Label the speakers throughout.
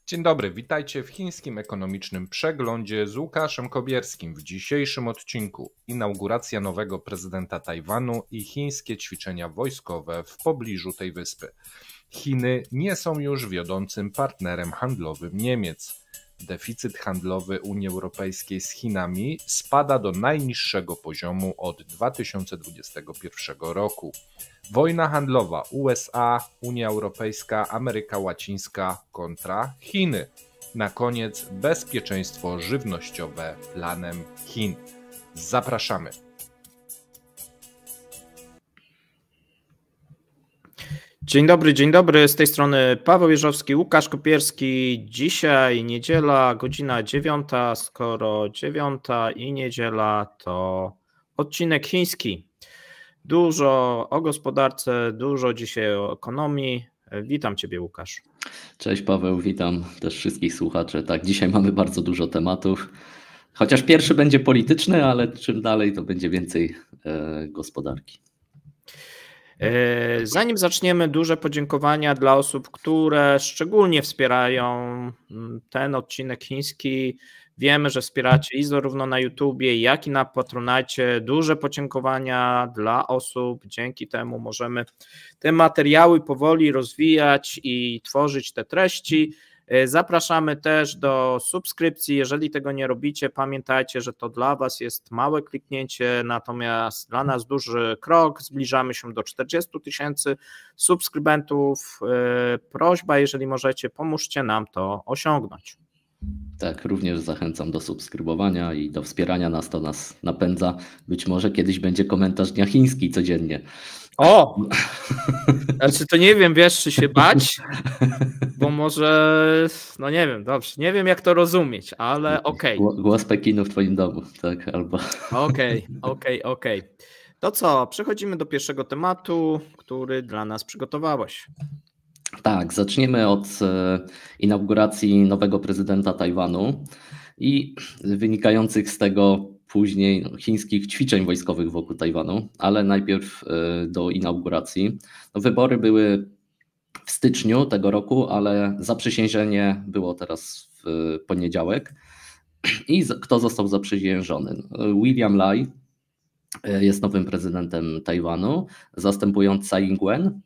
Speaker 1: Dzień dobry, witajcie w chińskim ekonomicznym przeglądzie z Łukaszem Kobierskim. W dzisiejszym odcinku inauguracja nowego prezydenta Tajwanu i chińskie ćwiczenia wojskowe w pobliżu tej wyspy. Chiny nie są już wiodącym partnerem handlowym Niemiec. Deficyt handlowy Unii Europejskiej z Chinami spada do najniższego poziomu od 2021 roku. Wojna handlowa USA, Unia Europejska, Ameryka Łacińska kontra Chiny. Na koniec bezpieczeństwo żywnościowe planem Chin. Zapraszamy.
Speaker 2: Dzień dobry, z tej strony Paweł Jeżowski, Łukasz Kopierski. Dzisiaj niedziela, godzina 9, skoro 9 i niedziela to odcinek chiński. Dużo o gospodarce, dużo dzisiaj o ekonomii. Witam Ciebie, Łukasz.
Speaker 3: Cześć Paweł, witam też wszystkich słuchaczy. Tak, dzisiaj mamy bardzo dużo tematów. Chociaż pierwszy będzie polityczny, ale czym dalej to będzie więcej gospodarki.
Speaker 2: Zanim zaczniemy, duże podziękowania dla osób, które szczególnie wspierają ten odcinek chiński. Wiemy, że wspieracie i zarówno na YouTubie, jak i na Patronite. Duże podziękowania dla osób. Dzięki temu możemy te materiały powoli rozwijać i tworzyć te treści. Zapraszamy też do subskrypcji. Jeżeli tego nie robicie, pamiętajcie, że to dla Was jest małe kliknięcie, natomiast dla nas duży krok. Zbliżamy się do 40 000 subskrybentów. Prośba, jeżeli możecie, pomóżcie nam to osiągnąć.
Speaker 3: Tak, również zachęcam do subskrybowania i do wspierania nas, to nas napędza. Być może kiedyś będzie komentarz dnia chiński codziennie.
Speaker 2: O! Znaczy to nie wiem, wiesz, czy się bać, bo może, no nie wiem, dobrze, nie wiem jak to rozumieć, ale okej.
Speaker 3: Głos Pekinu w Twoim domu, tak, albo...
Speaker 2: Okej. To co, przechodzimy do pierwszego tematu, który dla nas przygotowałeś.
Speaker 3: Tak, zaczniemy od inauguracji nowego prezydenta Tajwanu i wynikających z tego później chińskich ćwiczeń wojskowych wokół Tajwanu, ale najpierw do inauguracji. Wybory były w styczniu tego roku, ale zaprzysiężenie było teraz w poniedziałek. I kto został zaprzysiężony? William Lai jest nowym prezydentem Tajwanu, zastępując Tsai Ing-wen,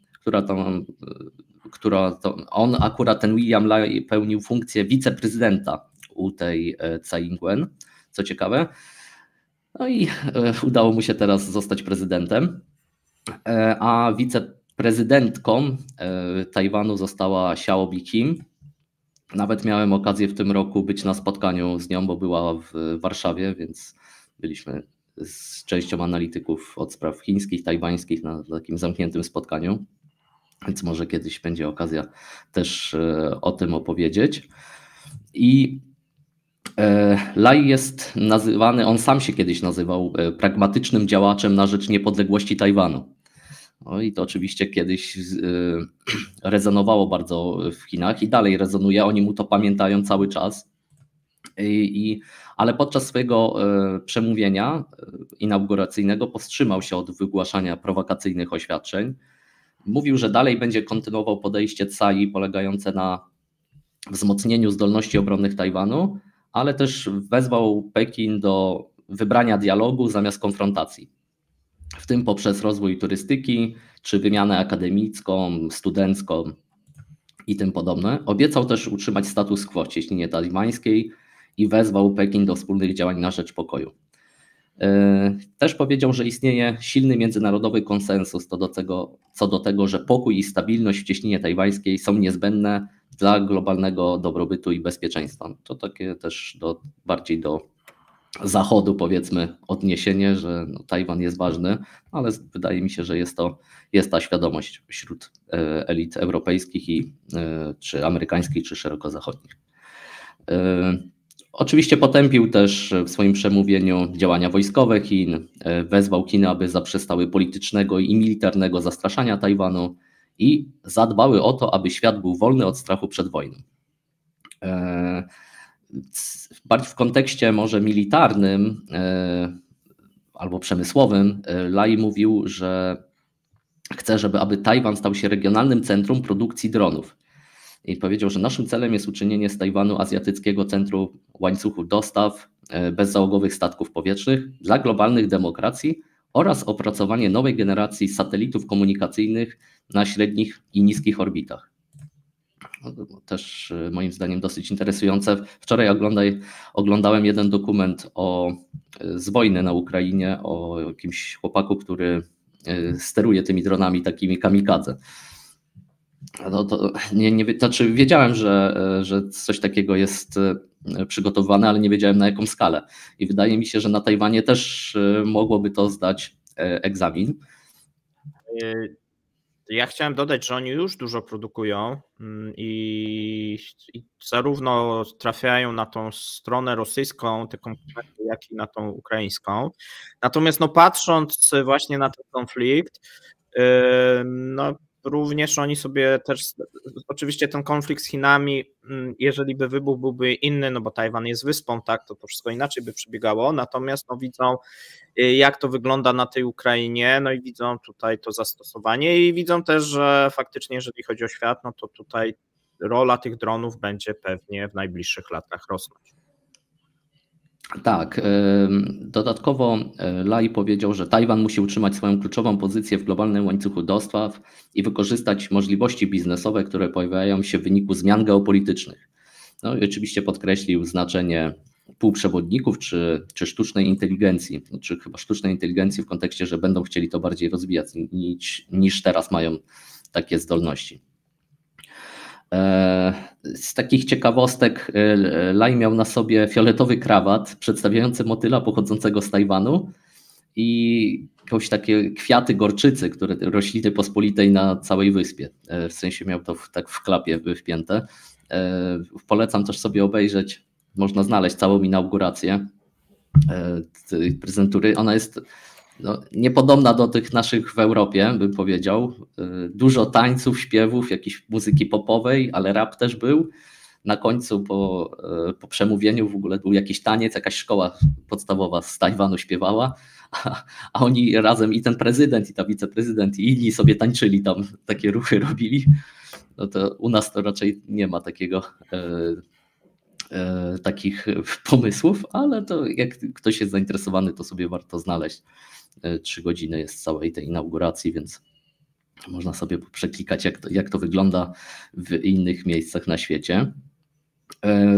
Speaker 3: on akurat ten William Lai pełnił funkcję wiceprezydenta u tej Tsai Ing-wen, co ciekawe. No i udało mu się teraz zostać prezydentem, a wiceprezydentką Tajwanu została Xiaobi Kim. Nawet miałem okazję w tym roku być na spotkaniu z nią, bo była w Warszawie, więc byliśmy z częścią analityków od spraw chińskich, tajwańskich na takim zamkniętym spotkaniu. Więc może kiedyś będzie okazja też o tym opowiedzieć. I Lai jest nazywany, on sam się kiedyś nazywał pragmatycznym działaczem na rzecz niepodległości Tajwanu. No i to oczywiście kiedyś rezonowało bardzo w Chinach i dalej rezonuje, oni mu to pamiętają cały czas. Ale podczas swojego przemówienia inauguracyjnego powstrzymał się od wygłaszania prowokacyjnych oświadczeń. Mówił, że dalej będzie kontynuował podejście Tsai polegające na wzmocnieniu zdolności obronnych Tajwanu, ale też wezwał Pekin do wybrania dialogu zamiast konfrontacji, w tym poprzez rozwój turystyki czy wymianę akademicką, studencką i tym podobne. Obiecał też utrzymać status quo w cieśninie tajwańskiej i wezwał Pekin do wspólnych działań na rzecz pokoju. Też powiedział, że istnieje silny międzynarodowy konsensus co do tego, że pokój i stabilność w cieśninie tajwańskiej są niezbędne dla globalnego dobrobytu i bezpieczeństwa. To takie też bardziej do Zachodu, powiedzmy, odniesienie, że Tajwan jest ważny, ale wydaje mi się, że jest ta świadomość wśród elit europejskich czy amerykańskich, czy szeroko zachodnich. Oczywiście potępił też w swoim przemówieniu działania wojskowe Chin, wezwał Chiny, aby zaprzestały politycznego i militarnego zastraszania Tajwanu i zadbały o to, aby świat był wolny od strachu przed wojną. Bardziej w kontekście może militarnym albo przemysłowym, Lai mówił, że chce, aby Tajwan stał się regionalnym centrum produkcji dronów. i powiedział, że naszym celem jest uczynienie z Tajwanu azjatyckiego centrum łańcuchu dostaw bezzałogowych statków powietrznych dla globalnych demokracji oraz opracowanie nowej generacji satelitów komunikacyjnych na średnich i niskich orbitach. Też moim zdaniem dosyć interesujące. Wczoraj oglądałem jeden dokument z wojny na Ukrainie o jakimś chłopaku, który steruje tymi dronami takimi kamikadze. Znaczy wiedziałem, że coś takiego jest przygotowane, ale nie wiedziałem na jaką skalę. I wydaje mi się, że na Tajwanie też mogłoby to zdać egzamin.
Speaker 2: Ja chciałem dodać, że oni już dużo produkują i zarówno trafiają na tą stronę rosyjską, te komponenty, jak i na tą ukraińską. Natomiast patrząc właśnie na ten konflikt, również oni sobie też, oczywiście ten konflikt z Chinami, jeżeli by wybuch byłby inny, bo Tajwan jest wyspą, tak, to wszystko inaczej by przebiegało, natomiast widzą, jak to wygląda na tej Ukrainie, i widzą tutaj to zastosowanie i widzą też, że faktycznie jeżeli chodzi o świat, to tutaj rola tych dronów będzie pewnie w najbliższych latach rosnąć.
Speaker 3: Tak, dodatkowo Lai powiedział, że Tajwan musi utrzymać swoją kluczową pozycję w globalnym łańcuchu dostaw i wykorzystać możliwości biznesowe, które pojawiają się w wyniku zmian geopolitycznych. I oczywiście podkreślił znaczenie półprzewodników czy sztucznej inteligencji, czy chyba sztucznej inteligencji w kontekście, że będą chcieli to bardziej rozwijać niż teraz mają takie zdolności. Z takich ciekawostek Lai miał na sobie fioletowy krawat przedstawiający motyla pochodzącego z Tajwanu i jakieś takie kwiaty gorczycy, które rośliny pospolitej na całej wyspie. W sensie miał to tak w klapie wpięte. Polecam też sobie obejrzeć, można znaleźć całą inaugurację tej prezentury. Ona jest niepodobna do tych naszych w Europie, bym powiedział. Dużo tańców, śpiewów, jakiejś muzyki popowej, ale rap też był. Na końcu po przemówieniu w ogóle był jakiś taniec, jakaś szkoła podstawowa z Tajwanu śpiewała, a oni razem, i ten prezydent, i ta wiceprezydent, i inni sobie tańczyli tam, takie ruchy robili. To u nas to raczej nie ma takich pomysłów, ale to jak ktoś jest zainteresowany, to sobie warto znaleźć. 3 godziny jest całej tej inauguracji, więc można sobie przeklikać, jak to wygląda w innych miejscach na świecie.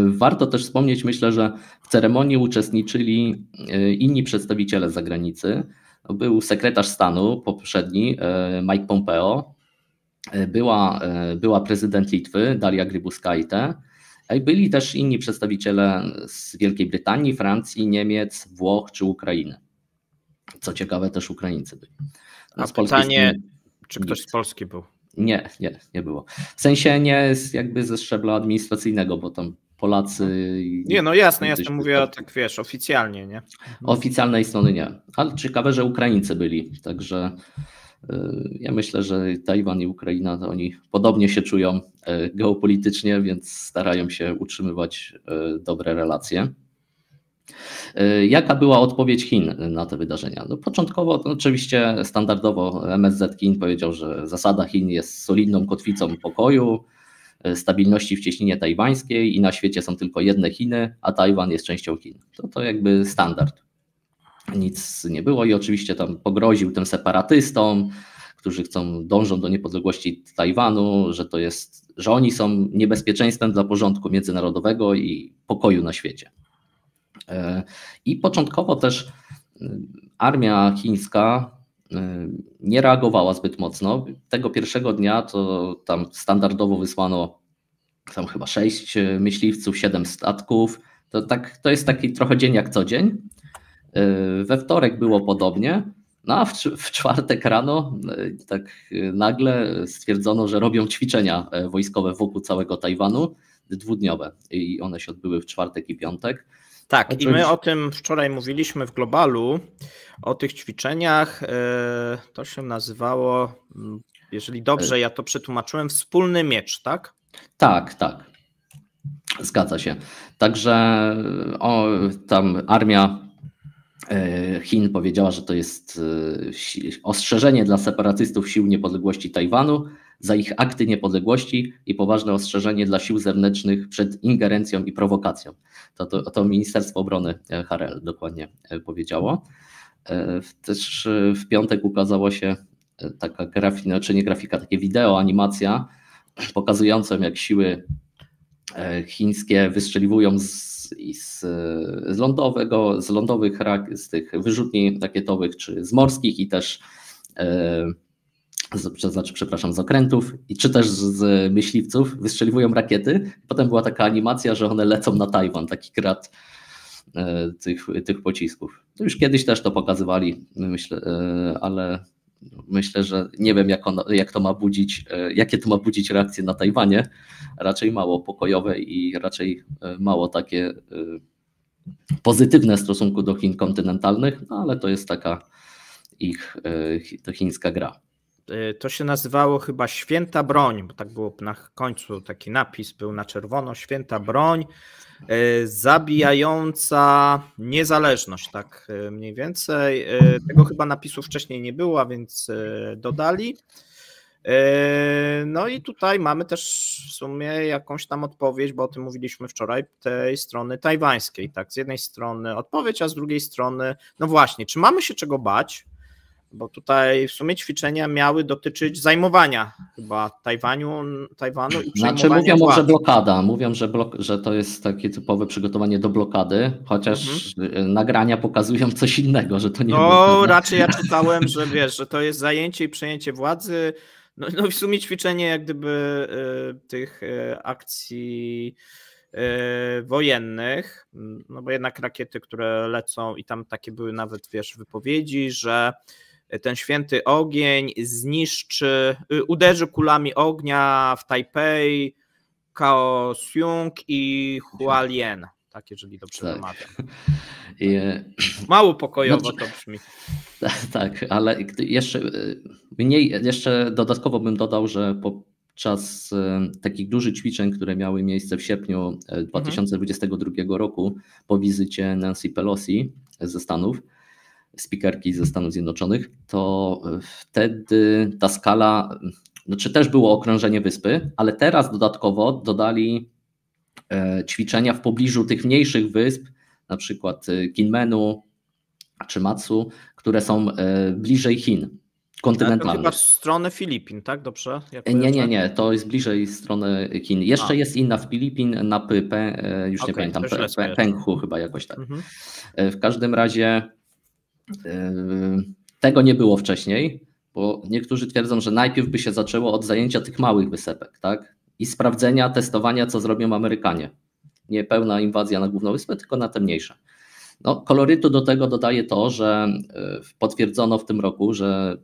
Speaker 3: Warto też wspomnieć, myślę, że w ceremonii uczestniczyli inni przedstawiciele z zagranicy. Był sekretarz stanu poprzedni, Mike Pompeo, była prezydent Litwy, Dalia Grybauskaitė, i byli też inni przedstawiciele z Wielkiej Brytanii, Francji, Niemiec, Włoch czy Ukrainy. Co ciekawe, też Ukraińcy byli.
Speaker 2: A pytanie, czy ktoś z Polski był?
Speaker 3: Nie było. W sensie nie jakby ze szczebla administracyjnego, bo tam Polacy...
Speaker 2: Jasne, mówię tak, oficjalnie, nie?
Speaker 3: Oficjalnej strony nie, ale ciekawe, że Ukraińcy byli, także ja myślę, że Tajwan i Ukraina, to oni podobnie się czują geopolitycznie, więc starają się utrzymywać dobre relacje. Jaka była odpowiedź Chin na te wydarzenia? Początkowo oczywiście standardowo MSZ Chin powiedział, że zasada Chin jest solidną kotwicą pokoju, stabilności w cieśninie tajwańskiej i na świecie są tylko jedne Chiny, a Tajwan jest częścią Chin. To jakby standard. Nic nie było i oczywiście tam pogroził tym separatystom, którzy dążą do niepodległości Tajwanu, że oni są niebezpieczeństwem dla porządku międzynarodowego i pokoju na świecie. I początkowo też armia chińska nie reagowała zbyt mocno. Tego pierwszego dnia to tam standardowo wysłano tam chyba 6 myśliwców, 7 statków. To jest taki trochę dzień jak co dzień. We wtorek było podobnie, a w czwartek rano tak nagle stwierdzono, że robią ćwiczenia wojskowe wokół całego Tajwanu, 2-dniowe, i one się odbyły w czwartek i piątek.
Speaker 2: Tak, i my o tym wczoraj mówiliśmy w Globalu, o tych ćwiczeniach. To się nazywało, jeżeli dobrze ja to przetłumaczyłem, wspólny miecz, tak?
Speaker 3: Tak. Zgadza się. Także tam armia Chin powiedziała, że to jest ostrzeżenie dla separatystów sił niepodległości Tajwanu, za ich akty niepodległości i poważne ostrzeżenie dla sił zewnętrznych przed ingerencją i prowokacją. To Ministerstwo Obrony Harel dokładnie powiedziało. Też w piątek ukazała się taka grafika, czy nie grafika, takie wideo, animacja pokazująca, jak siły chińskie wystrzeliwują z lądowych, z tych wyrzutni rakietowych, czy z morskich i też z okrętów, czy też z myśliwców wystrzeliwują rakiety. Potem była taka animacja, że one lecą na Tajwan, taki grad tych pocisków. Już kiedyś też to pokazywali, myślę, ale myślę, że nie wiem, jakie to ma budzić reakcje na Tajwanie. Raczej mało pokojowe i raczej mało takie pozytywne w stosunku do Chin kontynentalnych, no ale to jest taka to chińska gra.
Speaker 2: To się nazywało chyba Święta Broń, bo tak było na końcu, taki napis był na czerwono, Święta Broń zabijająca niezależność, tak mniej więcej. Tego chyba napisu wcześniej nie było, a więc dodali. No i tutaj mamy też w sumie jakąś tam odpowiedź, bo o tym mówiliśmy wczoraj, tej strony tajwańskiej, tak, z jednej strony odpowiedź, a z drugiej strony, no właśnie, czy mamy się czego bać? Bo tutaj w sumie ćwiczenia miały dotyczyć zajmowania chyba Tajwanu i przejmowania
Speaker 3: mówią,
Speaker 2: władzy.
Speaker 3: że blokada. Mówią, że to jest takie typowe przygotowanie do blokady, chociaż nagrania pokazują coś innego, że to nie blokada.
Speaker 2: Raczej ja czytałem, że wiesz, że to jest zajęcie i przejęcie władzy. No i w sumie ćwiczenie jak gdyby tych akcji wojennych, no bo jednak rakiety, które lecą i tam takie były nawet, wiesz, wypowiedzi, że ten święty ogień uderzy kulami ognia w Tajpej, Kaohsiung i Hualien. Tak, jeżeli dobrze wymawiam. Mało pokojowo to brzmi.
Speaker 3: Tak, ale jeszcze dodatkowo bym dodał, że podczas takich dużych ćwiczeń, które miały miejsce w sierpniu 2022 roku po wizycie Nancy Pelosi ze Stanów, spikerki ze Stanów Zjednoczonych, to wtedy ta skala, znaczy też było okrążenie wyspy, ale teraz dodatkowo dodali ćwiczenia w pobliżu tych mniejszych wysp, na przykład Kinmenu czy Matsu, które są bliżej Chin kontynentalnych.
Speaker 2: To chyba w stronę Filipin, tak? Dobrze?
Speaker 3: Nie, to jest bliżej strony Chin. Jeszcze jest inna w Filipin, na już nie pamiętam, Penghu chyba jakoś tak. W każdym razie tego nie było wcześniej, bo niektórzy twierdzą, że najpierw by się zaczęło od zajęcia tych małych wysepek, tak? I sprawdzenia, testowania, co zrobią Amerykanie. Nie pełna inwazja na główną wyspę, tylko na te mniejsze. No, kolorytu do tego dodaje to, że potwierdzono w tym roku, że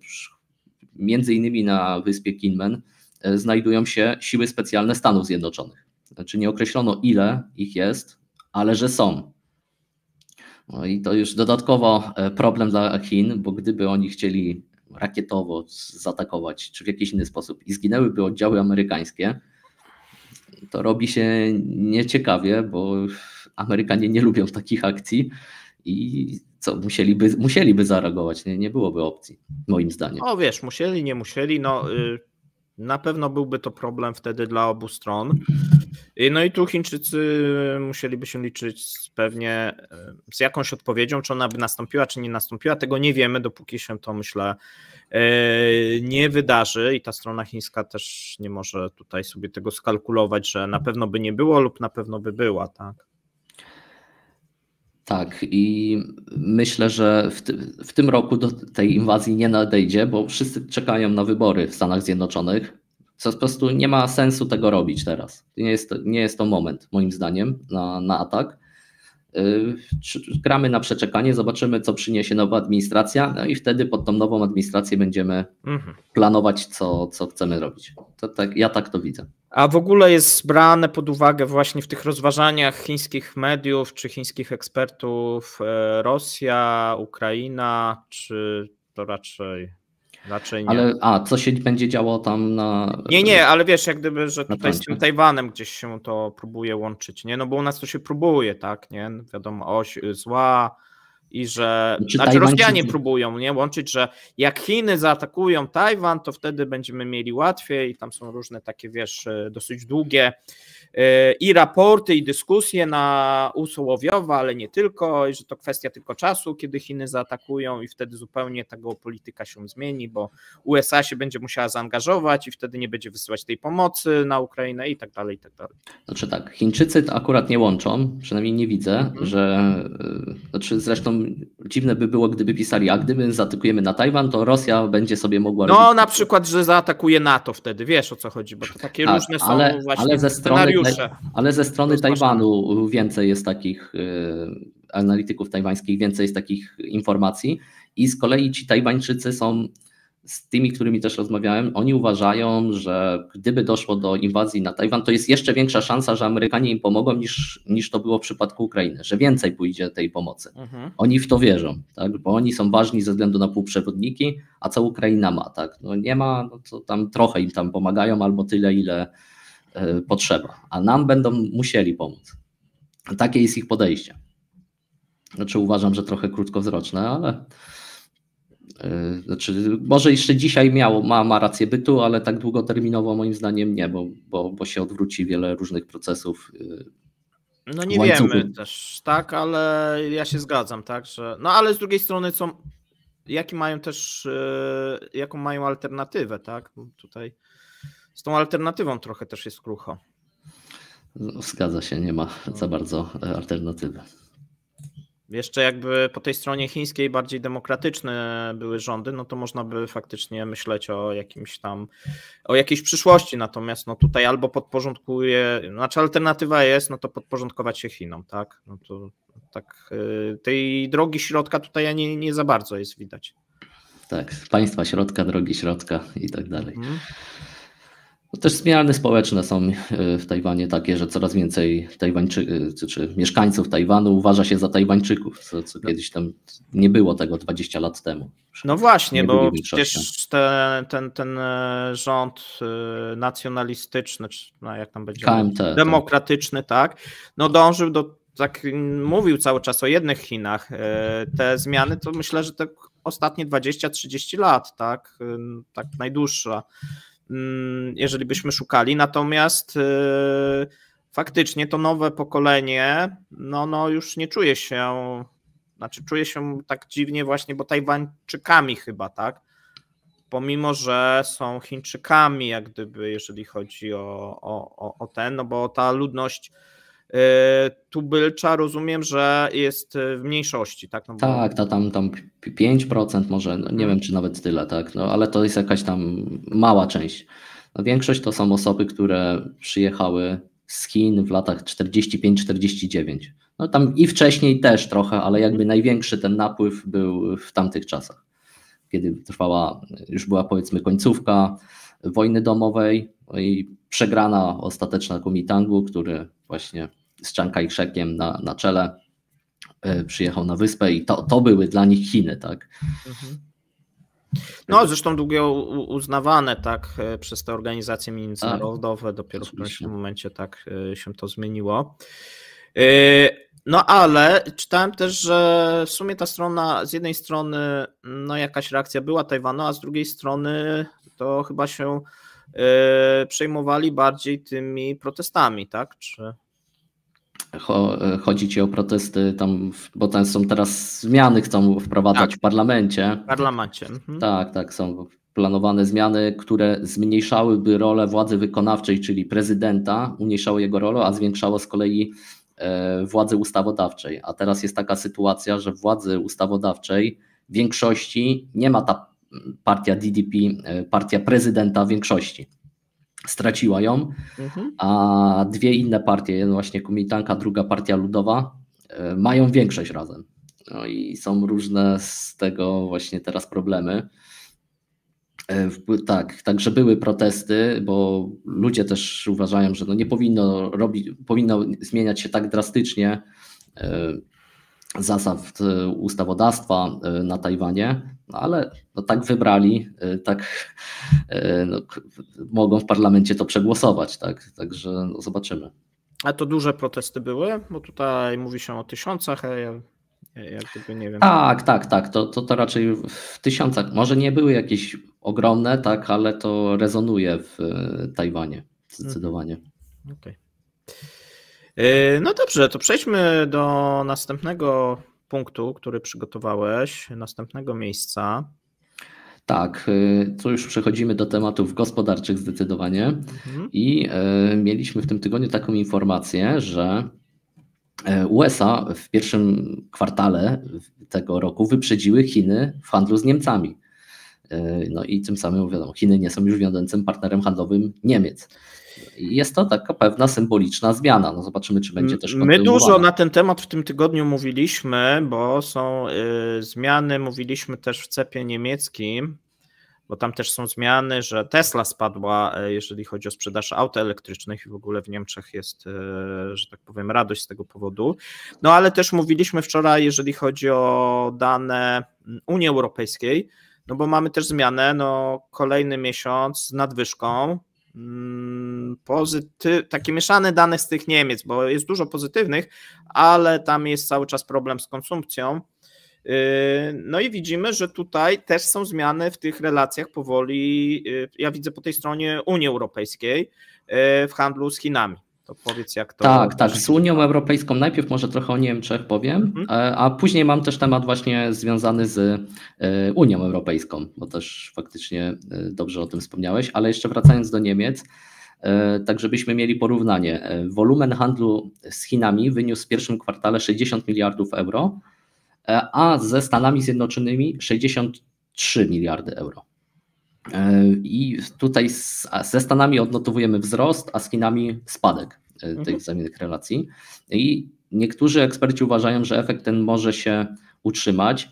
Speaker 3: między innymi na wyspie Kinmen znajdują się siły specjalne Stanów Zjednoczonych. Znaczy nie określono, ile ich jest, ale że są. No i to już dodatkowo problem dla Chin, bo gdyby oni chcieli rakietowo zaatakować, czy w jakiś inny sposób i zginęłyby oddziały amerykańskie, to robi się nieciekawie, bo Amerykanie nie lubią takich akcji i co, musieliby zareagować, nie byłoby opcji, moim zdaniem.
Speaker 2: O wiesz, musieli, nie musieli, no na pewno byłby to problem wtedy dla obu stron. No i tu Chińczycy musieliby się liczyć pewnie z jakąś odpowiedzią, czy ona by nastąpiła, czy nie nastąpiła. Tego nie wiemy, dopóki się to, myślę, nie wydarzy i ta strona chińska też nie może tutaj sobie tego skalkulować, że na pewno by nie było lub na pewno by była, tak?
Speaker 3: Tak, i myślę, że w tym roku do tej inwazji nie nadejdzie, bo wszyscy czekają na wybory w Stanach Zjednoczonych, co po prostu nie ma sensu tego robić teraz. Nie jest to moment, moim zdaniem, na atak. Gramy na przeczekanie, zobaczymy, co przyniesie nowa administracja, no i wtedy pod tą nową administrację będziemy planować, co chcemy robić. Ja tak to widzę.
Speaker 2: A w ogóle jest brane pod uwagę właśnie w tych rozważaniach chińskich mediów czy chińskich ekspertów Rosja, Ukraina, czy to raczej nie?
Speaker 3: Ale co się będzie działo tam na...
Speaker 2: Nie, ale wiesz, jak gdyby, że tutaj z tym Tajwanem gdzieś się to próbuje łączyć, nie? No bo u nas to się próbuje, tak, nie? Wiadomo, oś zła, I że
Speaker 3: Tajwańczycy...
Speaker 2: Rosjanie próbują łączyć, że jak Chiny zaatakują Tajwan, to wtedy będziemy mieli łatwiej i tam są różne takie, dosyć długie i raporty, i dyskusje na usłowiowe, ale nie tylko, i że to kwestia tylko czasu, kiedy Chiny zaatakują i wtedy zupełnie ta geopolityka się zmieni, bo USA się będzie musiała zaangażować i wtedy nie będzie wysyłać tej pomocy na Ukrainę i tak dalej, i tak dalej.
Speaker 3: Znaczy tak, Chińczycy to akurat nie łączą, przynajmniej nie widzę, zresztą dziwne by było, gdyby pisali, a gdyby zaatakujemy na Tajwan, to Rosja będzie sobie mogła robić...
Speaker 2: No na przykład, że zaatakuje NATO wtedy, wiesz o co chodzi, bo to takie różne są właśnie scenariusze.
Speaker 3: Ale ze strony Tajwanu więcej jest takich analityków tajwańskich, więcej jest takich informacji i z kolei ci Tajwańczycy są z tymi, którymi też rozmawiałem, oni uważają, że gdyby doszło do inwazji na Tajwan, to jest jeszcze większa szansa, że Amerykanie im pomogą niż to było w przypadku Ukrainy, że więcej pójdzie tej pomocy. Oni w to wierzą, tak? Bo oni są ważni ze względu na półprzewodniki, a co Ukraina ma, tak? No nie ma, no to tam trochę im tam pomagają albo tyle, ile potrzeba, a nam będą musieli pomóc. Takie jest ich podejście. Znaczy uważam, że trochę krótkowzroczne, ale może jeszcze dzisiaj ma rację bytu, ale tak długoterminowo moim zdaniem nie, bo się odwróci wiele różnych procesów.
Speaker 2: No nie wiemy też, tak, ale ja się zgadzam, tak, że no ale z drugiej strony jaką mają alternatywę, tak, tutaj z tą alternatywą trochę też jest krucho.
Speaker 3: No, zgadza się, nie ma za bardzo alternatywy.
Speaker 2: Jeszcze jakby po tej stronie chińskiej bardziej demokratyczne były rządy, no to można by faktycznie myśleć o jakiejś przyszłości, natomiast no tutaj albo alternatywa jest, no to podporządkować się Chinom, tak? No to tak tej drogi środka tutaj nie za bardzo jest widać.
Speaker 3: Tak, państwa środka, drogi środka i tak dalej. No też zmiany społeczne są w Tajwanie takie, że coraz więcej Tajwańczyków czy mieszkańców Tajwanu uważa się za Tajwańczyków, co kiedyś tam nie było tego 20 lat temu.
Speaker 2: No właśnie, bo przecież ten rząd nacjonalistyczny, czy jak tam będzie,
Speaker 3: KMT,
Speaker 2: demokratyczny, tak, no dążył tak mówił cały czas o jednych Chinach. Te zmiany to myślę, że te ostatnie 20-30 lat, tak najdłuższa, jeżeli byśmy szukali, natomiast faktycznie to nowe pokolenie no już nie czuje się, czuje się tak dziwnie właśnie, bo Tajwańczykami chyba, tak, pomimo że są Chińczykami, jak gdyby, jeżeli chodzi o no bo ta ludność tubylcza, rozumiem, że jest w mniejszości, tak? No bo...
Speaker 3: Tak, tam 5% może, no nie wiem czy nawet tyle, tak, no ale to jest jakaś tam mała część. No, większość to są osoby, które przyjechały z Chin w latach 45-49. No tam i wcześniej też trochę, ale jakby największy ten napływ był w tamtych czasach, kiedy już była powiedzmy końcówka wojny domowej i przegrana ostateczna Kuomintangu, który właśnie z Chiang Kai-shekiem na czele przyjechał na wyspę i to były dla nich Chiny, tak?
Speaker 2: No zresztą długo uznawane, tak, przez te organizacje międzynarodowe, dopiero w którymś momencie tak się to zmieniło. No ale czytałem też, że w sumie ta strona, z jednej strony no jakaś reakcja była Tajwanu, a z drugiej strony to chyba się przejmowali bardziej tymi protestami, tak?
Speaker 3: Chodzi ci o protesty tam, bo tam są teraz zmiany, chcą wprowadzać w parlamencie.
Speaker 2: W parlamencie.
Speaker 3: Tak, są planowane zmiany, które zmniejszałyby rolę władzy wykonawczej, czyli prezydenta, umniejszały jego rolę, a zwiększało z kolei władzy ustawodawczej. A teraz jest taka sytuacja, że władzy ustawodawczej w większości nie ma ta partia DDP, partia prezydenta większości. Straciła ją, a dwie inne partie, jedna właśnie Kuomintang, druga partia ludowa, mają większość razem. No i są różne z tego właśnie teraz problemy. Tak, także były protesty, bo ludzie też uważają, że no nie powinno zmieniać się tak drastycznie zasad ustawodawstwa na Tajwanie, no ale no tak wybrali, tak mogą w parlamencie to przegłosować, tak? Także no zobaczymy.
Speaker 2: A to duże protesty były? Bo tutaj mówi się o 1000, a ja Jak gdyby, nie wiem.
Speaker 3: Tak. To raczej w tysiącach. Może nie były jakieś ogromne, tak, ale to rezonuje w Tajwanie zdecydowanie.
Speaker 2: Okay. No dobrze, to przejdźmy do następnego punktu, który przygotowałeś, następnego miejsca.
Speaker 3: Tak, tu już przechodzimy do tematów gospodarczych zdecydowanie i mieliśmy w tym tygodniu taką informację, że USA w pierwszym kwartale tego roku wyprzedziły Chiny w handlu z Niemcami. No i tym samym wiadomo, Chiny nie są już wiodącym partnerem handlowym Niemiec. Jest to taka pewna symboliczna zmiana. No zobaczymy, czy będzie też kontynuowana.
Speaker 2: My dużo na ten temat w tym tygodniu mówiliśmy, bo są zmiany, mówiliśmy też w cepie niemieckim, bo tam też są zmiany, że Tesla spadła, jeżeli chodzi o sprzedaż aut elektrycznych i w ogóle w Niemczech jest, że tak powiem, radość z tego powodu. No ale też mówiliśmy wczoraj, jeżeli chodzi o dane Unii Europejskiej, no bo mamy też zmianę, no kolejny miesiąc z nadwyżką, takie mieszane dane z tych Niemiec, bo jest dużo pozytywnych, ale tam jest cały czas problem z konsumpcją. No i widzimy, że tutaj też są zmiany w tych relacjach powoli, ja widzę po tej stronie Unii Europejskiej w handlu z Chinami. To powiedz, jak to...
Speaker 3: Tak, z Unią Europejską najpierw może trochę o Niemczech powiem, a później mam też temat właśnie związany z Unią Europejską, bo też faktycznie dobrze o tym wspomniałeś, ale jeszcze wracając do Niemiec, tak żebyśmy mieli porównanie, wolumen handlu z Chinami wyniósł w pierwszym kwartale 60 miliardów euro, a ze Stanami Zjednoczonymi 63 miliardy euro. I tutaj ze Stanami odnotowujemy wzrost, a z Chinami spadek tych wzajemnych relacji. I niektórzy eksperci uważają, że efekt ten może się utrzymać.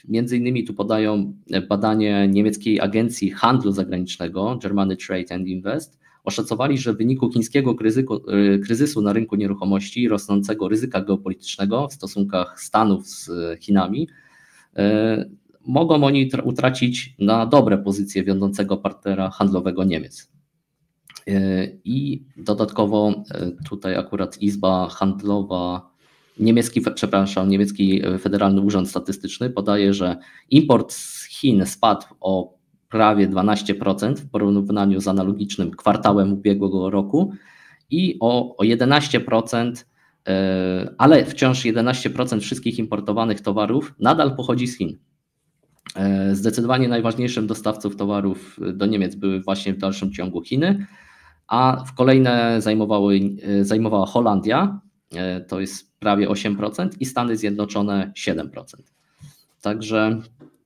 Speaker 3: Między innymi tu podają badanie niemieckiej agencji handlu zagranicznego Germany Trade and Invest. Oszacowali, że w wyniku chińskiego kryzysu na rynku nieruchomości i rosnącego ryzyka geopolitycznego w stosunkach Stanów z Chinami mogą oni utracić na dobre pozycje wiodącego partnera handlowego Niemiec. I dodatkowo tutaj akurat Izba Handlowa, niemiecki Federalny Urząd Statystyczny podaje, że import z Chin spadł o prawie 12% w porównaniu z analogicznym kwartałem ubiegłego roku i o 11%, ale wciąż 11% wszystkich importowanych towarów nadal pochodzi z Chin. Zdecydowanie najważniejszym dostawcą towarów do Niemiec były właśnie w dalszym ciągu Chiny, a w kolejne zajmowała Holandia, to jest prawie 8% i Stany Zjednoczone 7%. Także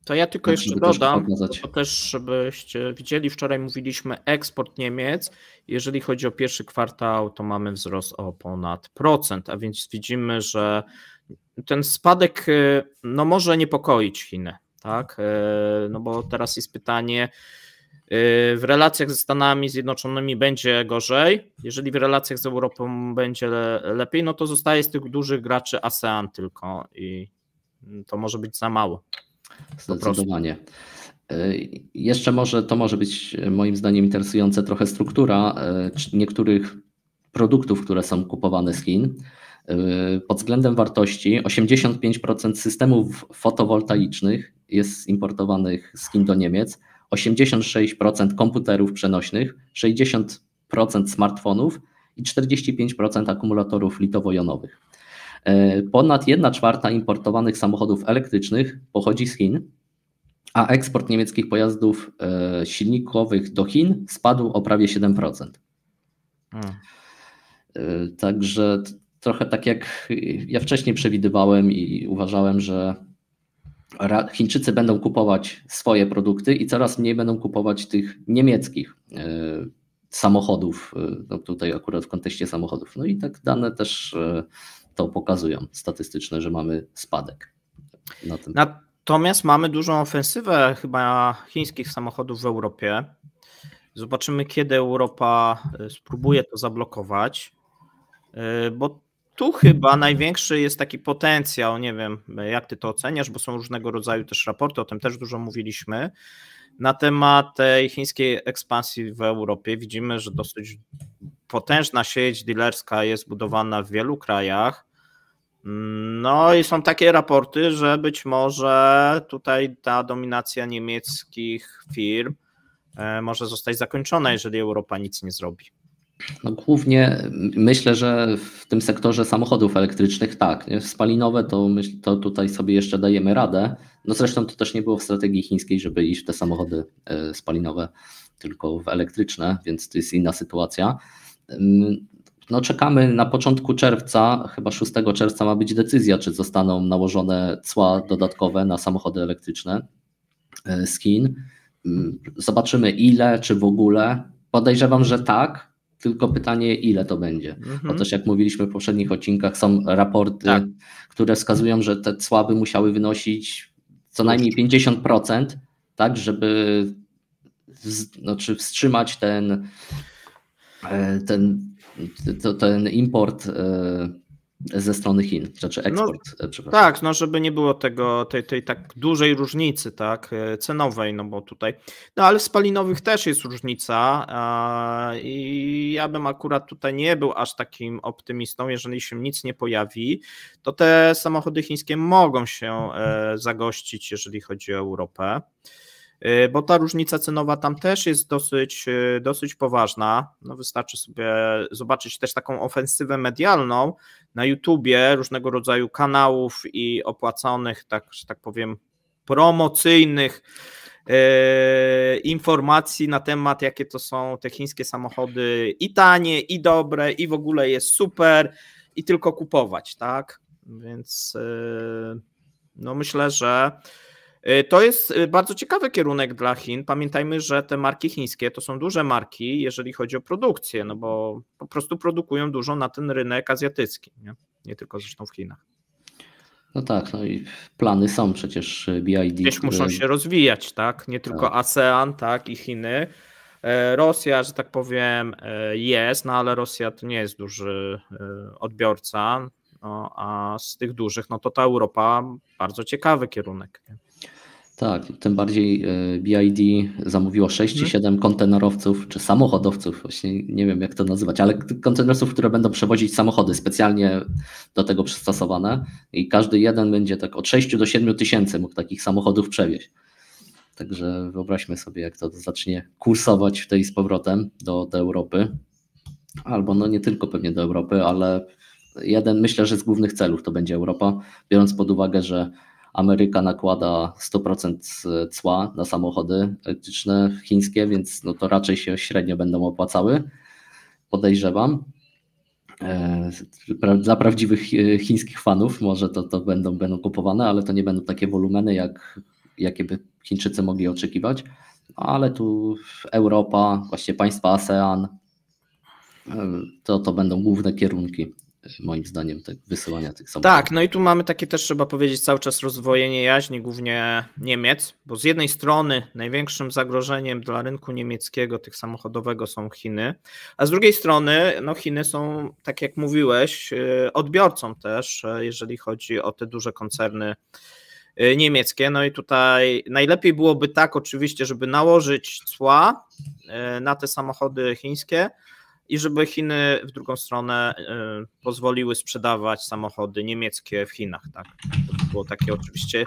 Speaker 2: to ja tylko jeszcze dodam, to też żebyście widzieli, wczoraj mówiliśmy eksport Niemiec, jeżeli chodzi o pierwszy kwartał, to mamy wzrost o ponad procent, a więc widzimy, że ten spadek no może niepokoić Chiny, tak? No bo teraz jest pytanie, w relacjach ze Stanami Zjednoczonymi będzie gorzej, jeżeli w relacjach z Europą będzie lepiej, no to zostaje z tych dużych graczy ASEAN tylko i to może być za mało.
Speaker 3: Zdecydowanie. Jeszcze może być moim zdaniem interesująca trochę struktura niektórych produktów, które są kupowane z Chin. Pod względem wartości 85% systemów fotowoltaicznych jest importowanych z Chin do Niemiec, 86% komputerów przenośnych, 60% smartfonów i 45% akumulatorów litowo-jonowych. Ponad 1/4 importowanych samochodów elektrycznych pochodzi z Chin, a eksport niemieckich pojazdów silnikowych do Chin spadł o prawie 7%. Także trochę tak jak ja wcześniej przewidywałem i uważałem, że Chińczycy będą kupować swoje produkty i coraz mniej będą kupować tych niemieckich samochodów, no tutaj akurat w kontekście samochodów. No i tak dane też to pokazują statystyczne, że mamy spadek na tym.
Speaker 2: Natomiast mamy dużą ofensywę chyba chińskich samochodów w Europie. Zobaczymy, kiedy Europa spróbuje to zablokować, bo tu chyba największy jest taki potencjał, nie wiem jak ty to oceniasz, bo są różnego rodzaju też raporty, o tym też dużo mówiliśmy, na temat tej chińskiej ekspansji w Europie. Widzimy, że dosyć potężna sieć dealerska jest budowana w wielu krajach. No i są takie raporty, że być może tutaj ta dominacja niemieckich firm może zostać zakończona, jeżeli Europa nic nie zrobi.
Speaker 3: No głównie myślę, że w tym sektorze samochodów elektrycznych tak, nie? Spalinowe to tutaj sobie jeszcze dajemy radę. No zresztą to też nie było w strategii chińskiej, żeby iść w te samochody spalinowe, tylko w elektryczne, więc to jest inna sytuacja. No czekamy na początku czerwca, chyba 6 czerwca ma być decyzja, czy zostaną nałożone cła dodatkowe na samochody elektryczne z Chin. Zobaczymy ile, czy w ogóle. Podejrzewam, że tak, tylko pytanie ile to będzie. Bo też jak mówiliśmy w poprzednich odcinkach, są raporty, które wskazują, że te cła by musiały wynosić co najmniej 50%, tak, żeby wstrzymać ten import ze strony Chin, czy eksport, przepraszam.
Speaker 2: Tak, no żeby nie było tej tak dużej różnicy, tak, cenowej, no bo tutaj, no ale w spalinowych też jest różnica i ja bym akurat tutaj nie był aż takim optymistą, jeżeli się nic nie pojawi, to te samochody chińskie mogą się zagościć, jeżeli chodzi o Europę. Bo ta różnica cenowa tam też jest dosyć poważna. No wystarczy sobie zobaczyć też taką ofensywę medialną na YouTubie, różnego rodzaju kanałów i opłaconych, tak, że tak powiem, promocyjnych informacji na temat, jakie to są te chińskie samochody i tanie, i dobre, i w ogóle jest super, i tylko kupować, tak? Więc no myślę, że to jest bardzo ciekawy kierunek dla Chin. Pamiętajmy, że te marki chińskie to są duże marki, jeżeli chodzi o produkcję, no bo po prostu produkują dużo na ten rynek azjatycki, nie tylko zresztą w Chinach.
Speaker 3: No tak, no i plany są przecież BYD.
Speaker 2: Gdzieś muszą się rozwijać, tak? Nie tylko ASEAN, tak, i Chiny. Rosja, że tak powiem, jest, no ale Rosja to nie jest duży odbiorca, no, a z tych dużych, no to ta Europa bardzo ciekawy kierunek.
Speaker 3: Tak, tym bardziej BYD zamówiło 6 czy 7 kontenerowców, czy samochodowców, właśnie nie wiem jak to nazywać, ale kontenerowców, które będą przewozić samochody specjalnie do tego przystosowane i każdy jeden będzie tak od 6 do 7 tysięcy mógł takich samochodów przewieźć. Także wyobraźmy sobie, jak to zacznie kursować w tej z powrotem do Europy, albo no nie tylko pewnie do Europy, ale myślę, że z głównych celów to będzie Europa, biorąc pod uwagę, że Ameryka nakłada 100% cła na samochody elektryczne chińskie, więc no to raczej się średnio będą opłacały, podejrzewam. Dla prawdziwych chińskich fanów może to będą kupowane, ale to nie będą takie wolumeny, jakie by Chińczycy mogli oczekiwać. Ale tu Europa, właśnie państwa ASEAN, to będą główne kierunki, moim zdaniem, wysyłania tych samochodów.
Speaker 2: Tak, no i tu mamy takie też, trzeba powiedzieć, cały czas rozwojenie jaźni, głównie Niemiec, bo z jednej strony największym zagrożeniem dla rynku niemieckiego, tych samochodowego, są Chiny, a z drugiej strony no Chiny są, tak jak mówiłeś, odbiorcą też, jeżeli chodzi o te duże koncerny niemieckie. No i tutaj najlepiej byłoby tak oczywiście, żeby nałożyć cła na te samochody chińskie, i żeby Chiny w drugą stronę pozwoliły sprzedawać samochody niemieckie w Chinach. Tak? To było takie oczywiście.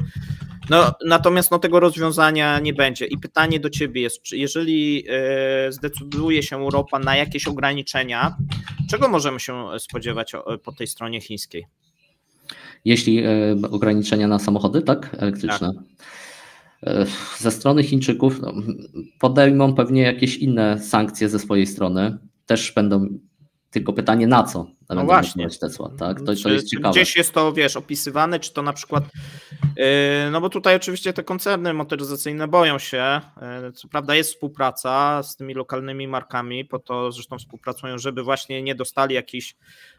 Speaker 2: No, natomiast no, tego rozwiązania nie będzie. I pytanie do Ciebie jest, czy jeżeli zdecyduje się Europa na jakieś ograniczenia, czego możemy się spodziewać po tej stronie chińskiej?
Speaker 3: Jeśli ograniczenia na samochody, tak? Elektryczne. Tak. Ze strony Chińczyków podejmą pewnie jakieś inne sankcje ze swojej strony. Też będą, tylko pytanie na co będą nakładać te cła, tak? To jest ciekawe.
Speaker 2: Gdzieś jest to, opisywane, czy to na przykład, no bo tutaj oczywiście te koncerny motoryzacyjne boją się, co prawda jest współpraca z tymi lokalnymi markami, po to zresztą współpracują, żeby właśnie nie dostali jakichś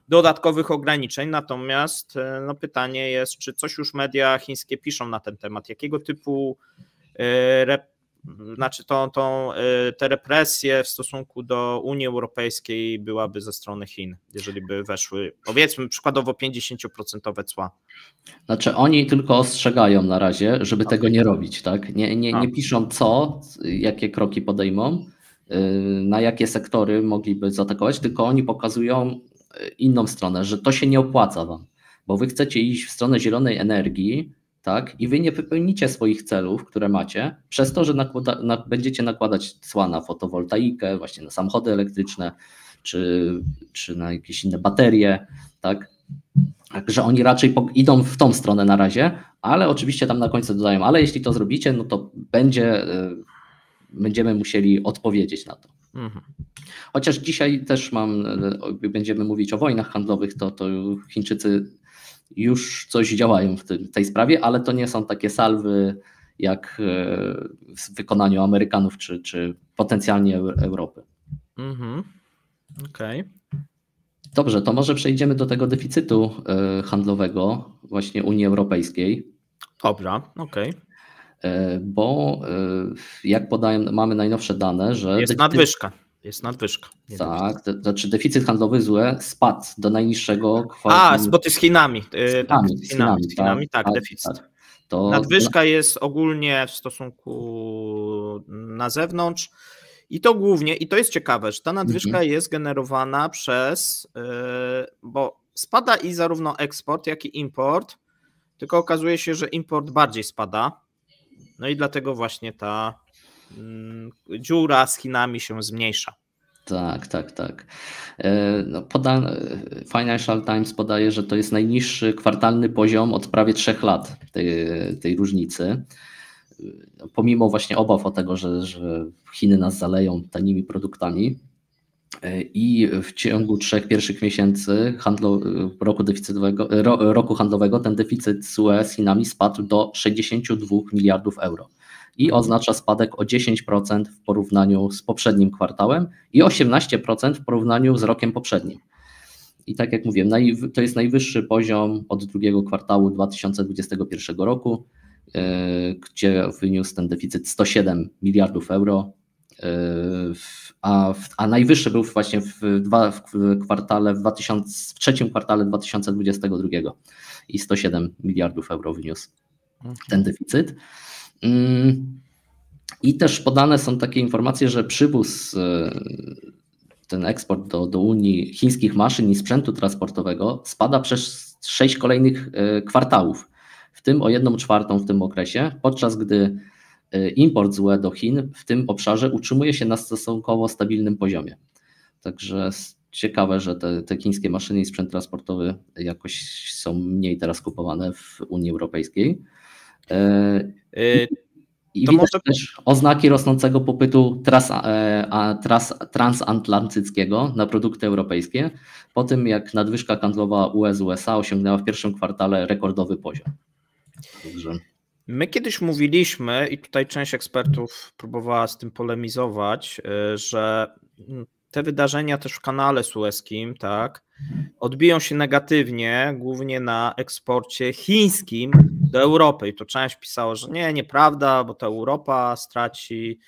Speaker 2: dodatkowych ograniczeń, natomiast no pytanie jest, czy coś już media chińskie piszą na ten temat, jakiego typu te represje w stosunku do Unii Europejskiej byłaby ze strony Chin, jeżeli by weszły, powiedzmy przykładowo 50% cła.
Speaker 3: Znaczy oni tylko ostrzegają na razie, żeby tego nie robić, tak? Nie piszą jakie kroki podejmą, na jakie sektory mogliby zaatakować, tylko oni pokazują inną stronę, że to się nie opłaca wam, bo wy chcecie iść w stronę zielonej energii, tak, i wy nie wypełnicie swoich celów, które macie, przez to, że będziecie nakładać cła na fotowoltaikę, właśnie na samochody elektryczne, czy na jakieś inne baterie, tak. Także oni raczej idą w tą stronę na razie, ale oczywiście tam na końcu dodają, ale jeśli to zrobicie, no to będziemy musieli odpowiedzieć na to. Chociaż dzisiaj też będziemy mówić o wojnach handlowych, to Chińczycy już coś działają w tej sprawie, ale to nie są takie salwy jak w wykonaniu Amerykanów czy potencjalnie Europy.
Speaker 2: Okej.
Speaker 3: Dobrze, to może przejdziemy do tego deficytu handlowego właśnie Unii Europejskiej.
Speaker 2: Dobra, okej.
Speaker 3: Bo jak podają, mamy najnowsze dane, że...
Speaker 2: Jest nadwyżka.
Speaker 3: Tak, znaczy deficyt handlowy z UE spadł do najniższego kwartału.
Speaker 2: Bo to z Chinami. Z Chinami, tak, deficyt.
Speaker 3: Tak.
Speaker 2: Nadwyżka jest ogólnie w stosunku na zewnątrz i to głównie, i to jest ciekawe, że ta nadwyżka jest generowana bo spada i zarówno eksport, jak i import, tylko okazuje się, że import bardziej spada, no i dlatego właśnie ta dziura z Chinami się zmniejsza.
Speaker 3: Tak. Financial Times podaje, że to jest najniższy kwartalny poziom od prawie 3 lat tej różnicy. Pomimo właśnie obaw o tego, że Chiny nas zaleją tanimi produktami. I w ciągu 3 pierwszych miesięcy roku handlowego ten deficyt z UE z Chinami spadł do 62 miliardów euro. I oznacza spadek o 10% w porównaniu z poprzednim kwartałem i 18% w porównaniu z rokiem poprzednim. I tak jak mówiłem, to jest najwyższy poziom od drugiego kwartału 2021 roku, gdzie wyniósł ten deficyt 107 miliardów euro, a najwyższy był właśnie w trzecim kwartale 2022 i 107 miliardów euro wyniósł ten deficyt. I też podane są takie informacje, że przywóz, ten eksport do Unii chińskich maszyn i sprzętu transportowego spada przez 6 kolejnych kwartałów, w tym o 1/4 w tym okresie, podczas gdy import z UE do Chin w tym obszarze utrzymuje się na stosunkowo stabilnym poziomie. Także ciekawe, że te chińskie maszyny i sprzęt transportowy jakoś są mniej teraz kupowane w Unii Europejskiej. I to widać też oznaki rosnącego popytu transatlantyckiego na produkty europejskie, po tym jak nadwyżka handlowa UE z USA osiągnęła w pierwszym kwartale rekordowy poziom. Także...
Speaker 2: My kiedyś mówiliśmy, i tutaj część ekspertów próbowała z tym polemizować, że te wydarzenia też w kanale sueskim, tak, odbiją się negatywnie, głównie na eksporcie chińskim do Europy. I to część pisało, że nieprawda, bo to Europa straci.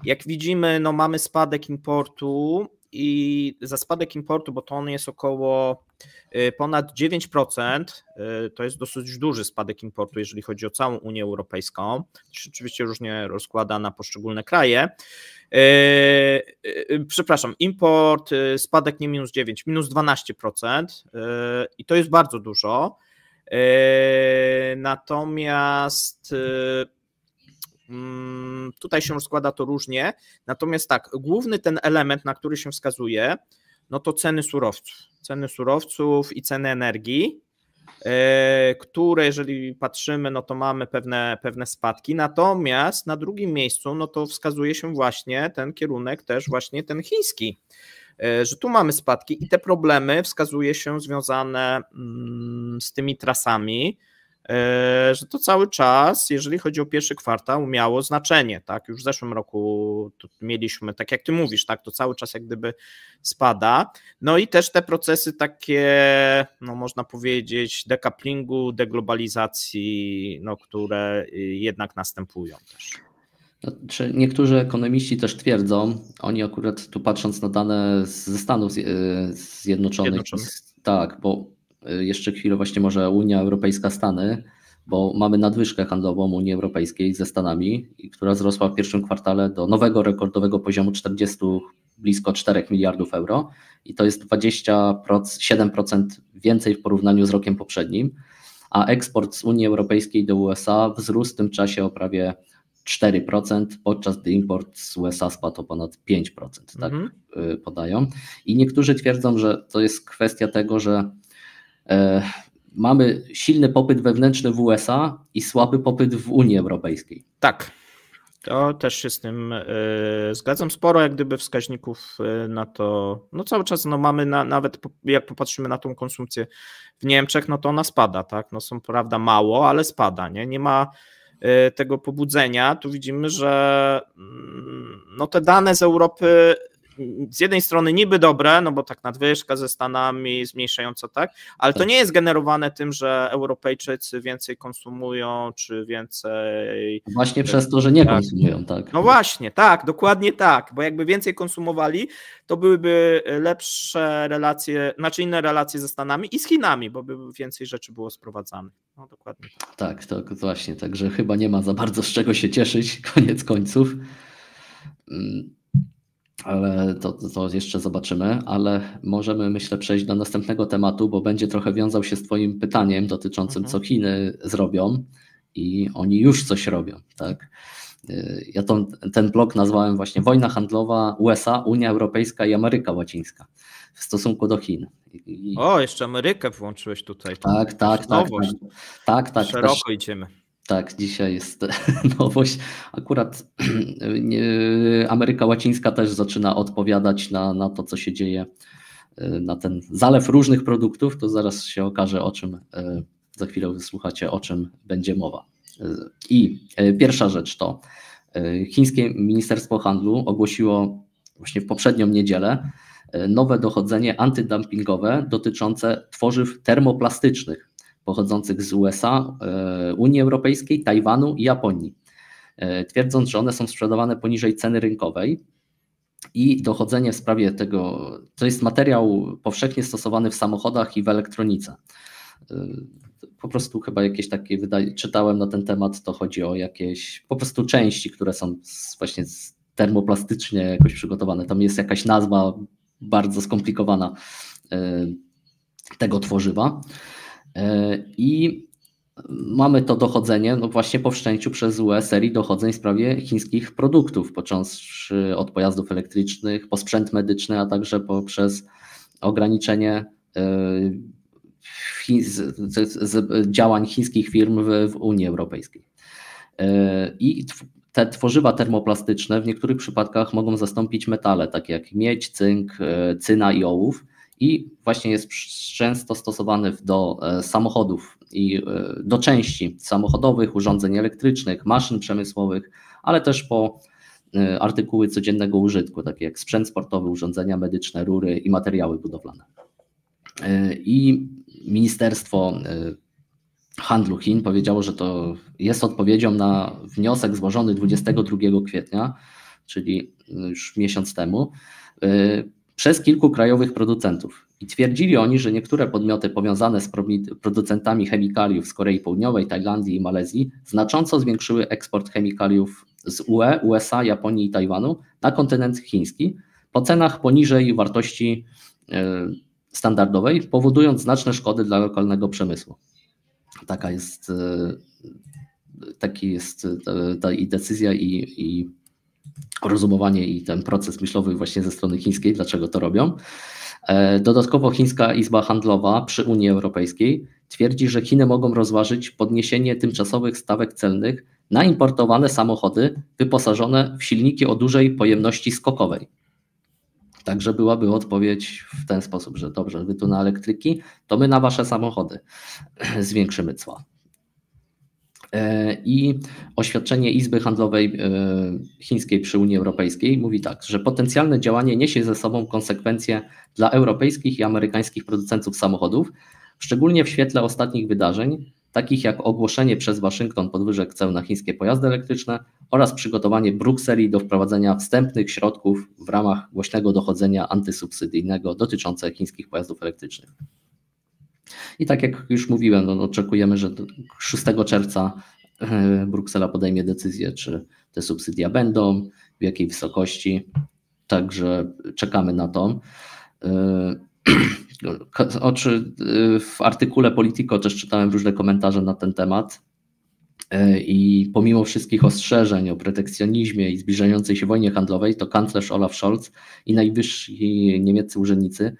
Speaker 2: Jak widzimy, no mamy spadek importu i za spadek importu, bo to on jest około ponad 9%, to jest dosyć duży spadek importu, jeżeli chodzi o całą Unię Europejską. To się oczywiście różnie rozkłada na poszczególne kraje. Przepraszam, import, spadek nie minus 9, minus 12% i to jest bardzo dużo. Natomiast tutaj się rozkłada to różnie. Natomiast tak, główny ten element, na który się wskazuje, no to ceny surowców i ceny energii, które jeżeli patrzymy, no to mamy pewne spadki, natomiast na drugim miejscu, no to wskazuje się właśnie ten kierunek też właśnie ten chiński, że tu mamy spadki i te problemy wskazuje się związane z tymi trasami, że to cały czas, jeżeli chodzi o pierwszy kwartał, miało znaczenie, tak, już w zeszłym roku mieliśmy, tak jak ty mówisz, tak, to cały czas jak gdyby spada, no i też te procesy takie, no można powiedzieć, decouplingu, deglobalizacji, no które jednak następują też.
Speaker 3: Znaczy, niektórzy ekonomiści też twierdzą, oni akurat tu patrząc na dane ze Stanów Zjednoczonych, tak, bo jeszcze chwilę właśnie może Unia Europejska, Stany, bo mamy nadwyżkę handlową Unii Europejskiej ze Stanami, która wzrosła w pierwszym kwartale do nowego rekordowego poziomu blisko 4 miliardów euro i to jest 27% więcej w porównaniu z rokiem poprzednim, a eksport z Unii Europejskiej do USA wzrósł w tym czasie o prawie 4%, podczas gdy import z USA spadł o ponad 5%, tak podają. I niektórzy twierdzą, że to jest kwestia tego, że mamy silny popyt wewnętrzny w USA i słaby popyt w Unii Europejskiej.
Speaker 2: Tak, to też się z tym zgadzam. Sporo jak gdyby wskaźników na to, no cały czas mamy nawet jak popatrzymy na tą konsumpcję w Niemczech, no to ona spada, tak, no są prawda mało, ale spada, nie ma tego pobudzenia. Tu widzimy, że no te dane z Europy z jednej strony niby dobre, no bo tak nadwyżka ze Stanami zmniejszająca, tak, ale to nie jest generowane tym, że Europejczycy więcej konsumują, czy więcej...
Speaker 3: Właśnie przez to, że nie konsumują, tak.
Speaker 2: No właśnie, tak, dokładnie tak, bo jakby więcej konsumowali, to byłyby lepsze relacje, znaczy inne relacje ze Stanami i z Chinami, bo by więcej rzeczy było sprowadzanych. No dokładnie tak.
Speaker 3: Tak, to właśnie, także chyba nie ma za bardzo z czego się cieszyć, koniec końców. Ale to jeszcze zobaczymy, ale możemy, myślę, przejść do następnego tematu, bo będzie trochę wiązał się z Twoim pytaniem dotyczącym, co Chiny zrobią i oni już coś robią, tak? Ja ten blog nazwałem właśnie Wojna handlowa USA, Unia Europejska i Ameryka Łacińska w stosunku do Chin.
Speaker 2: O, jeszcze Amerykę włączyłeś tutaj.
Speaker 3: Tak.
Speaker 2: Szeroko idziemy.
Speaker 3: Tak, dzisiaj jest nowość. Akurat Ameryka Łacińska też zaczyna odpowiadać na to, co się dzieje, na ten zalew różnych produktów. To zaraz się okaże, o czym za chwilę wysłuchacie, o czym będzie mowa. I pierwsza rzecz to chińskie Ministerstwo Handlu ogłosiło właśnie w poprzednią niedzielę nowe dochodzenie antydumpingowe dotyczące tworzyw termoplastycznych pochodzących z USA, Unii Europejskiej, Tajwanu i Japonii, twierdząc, że one są sprzedawane poniżej ceny rynkowej i dochodzenie w sprawie tego, to jest materiał powszechnie stosowany w samochodach i w elektronice. Po prostu chyba jakieś takie, czytałem na ten temat, to chodzi o jakieś po prostu części, które są właśnie termoplastycznie jakoś przygotowane. Tam jest jakaś nazwa bardzo skomplikowana tego tworzywa. I mamy to dochodzenie, no właśnie po wszczęciu przez UE serii dochodzeń w sprawie chińskich produktów, począwszy od pojazdów elektrycznych, po sprzęt medyczny, a także poprzez ograniczenie działań chińskich firm w Unii Europejskiej. I te tworzywa termoplastyczne w niektórych przypadkach mogą zastąpić metale, takie jak miedź, cynk, cyna i ołów. I właśnie jest często stosowany do samochodów i do części samochodowych, urządzeń elektrycznych, maszyn przemysłowych, ale też po artykuły codziennego użytku, takie jak sprzęt sportowy, urządzenia medyczne, rury i materiały budowlane. I Ministerstwo Handlu Chin powiedziało, że to jest odpowiedzią na wniosek złożony 22 kwietnia, czyli już miesiąc temu, przez kilku krajowych producentów. I twierdzili oni, że niektóre podmioty powiązane z producentami chemikaliów z Korei Południowej, Tajlandii i Malezji znacząco zwiększyły eksport chemikaliów z UE, USA, Japonii i Tajwanu na kontynent chiński po cenach poniżej wartości standardowej, powodując znaczne szkody dla lokalnego przemysłu. Taki jest ta decyzja i rozumowanie i ten proces myślowy właśnie ze strony chińskiej, dlaczego to robią. Dodatkowo Chińska Izba Handlowa przy Unii Europejskiej twierdzi, że Chiny mogą rozważyć podniesienie tymczasowych stawek celnych na importowane samochody wyposażone w silniki o dużej pojemności skokowej. Także byłaby odpowiedź w ten sposób, że dobrze, wy tu na elektryki, to my na wasze samochody zwiększymy cła. I oświadczenie Izby Handlowej Chińskiej przy Unii Europejskiej mówi tak, że potencjalne działanie niesie ze sobą konsekwencje dla europejskich i amerykańskich producentów samochodów, szczególnie w świetle ostatnich wydarzeń, takich jak ogłoszenie przez Waszyngton podwyżek ceł na chińskie pojazdy elektryczne oraz przygotowanie Brukseli do wprowadzenia wstępnych środków w ramach głośnego dochodzenia antysubsydyjnego dotyczące chińskich pojazdów elektrycznych. I tak jak już mówiłem, no oczekujemy, że 6 czerwca Bruksela podejmie decyzję, czy te subsydia będą, w jakiej wysokości. Także czekamy na to. W artykule Politico też czytałem różne komentarze na ten temat i pomimo wszystkich ostrzeżeń o protekcjonizmie i zbliżającej się wojnie handlowej, to kanclerz Olaf Scholz i najwyżsi niemieccy urzędnicy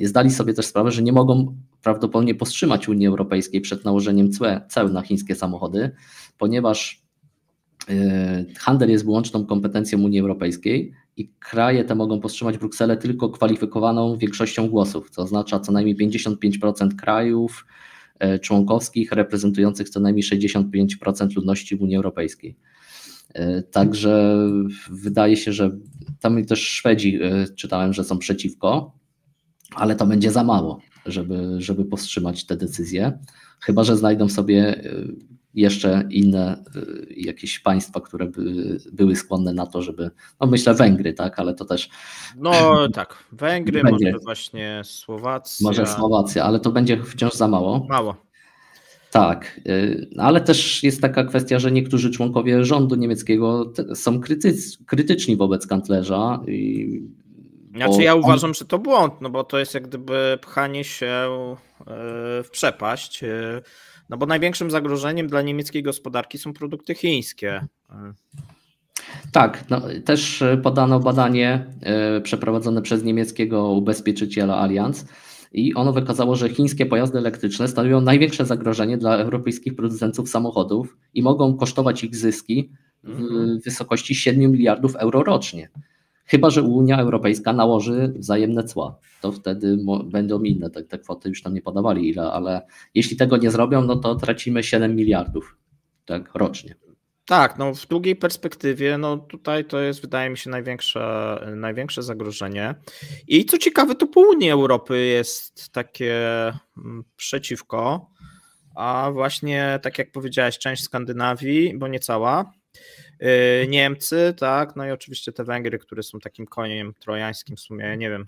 Speaker 3: zdali sobie też sprawę, że nie mogą prawdopodobnie powstrzymać Unii Europejskiej przed nałożeniem ceł na chińskie samochody, ponieważ handel jest wyłączną kompetencją Unii Europejskiej i kraje te mogą powstrzymać Brukselę tylko kwalifikowaną większością głosów, co oznacza co najmniej 55% krajów członkowskich reprezentujących co najmniej 65% ludności Unii Europejskiej. Także wydaje się, że tam też Szwedzi czytałem, że są przeciwko, ale to będzie za mało, żeby powstrzymać te decyzje, chyba że znajdą sobie jeszcze inne jakieś państwa, które były skłonne na to, żeby, no myślę Węgry, tak, ale to też...
Speaker 2: No tak, Węgry, może właśnie Słowacja.
Speaker 3: Może Słowacja, ale to będzie wciąż za mało.
Speaker 2: Mało.
Speaker 3: Tak, ale też jest taka kwestia, że niektórzy członkowie rządu niemieckiego są krytyczni wobec kanclerza.
Speaker 2: Znaczy ja uważam, że to błąd, no bo to jest jak gdyby pchanie się w przepaść, no bo największym zagrożeniem dla niemieckiej gospodarki są produkty chińskie.
Speaker 3: Tak, no, też podano badanie przeprowadzone przez niemieckiego ubezpieczyciela Allianz i ono wykazało, że chińskie pojazdy elektryczne stanowią największe zagrożenie dla europejskich producentów samochodów i mogą kosztować ich zyski w wysokości 7 miliardów euro rocznie. Chyba że Unia Europejska nałoży wzajemne cła, to wtedy będą inne, te kwoty już tam nie podawali ile, ale jeśli tego nie zrobią, no to tracimy 7 miliardów tak, rocznie.
Speaker 2: Tak, no w długiej perspektywie, no tutaj to jest, wydaje mi się, największe zagrożenie. I co ciekawe, to południe Europy jest takie przeciwko, a właśnie, tak jak powiedziałeś, część Skandynawii, bo nie cała, Niemcy, tak, no i oczywiście te Węgry, które są takim koniem trojańskim w sumie, nie wiem.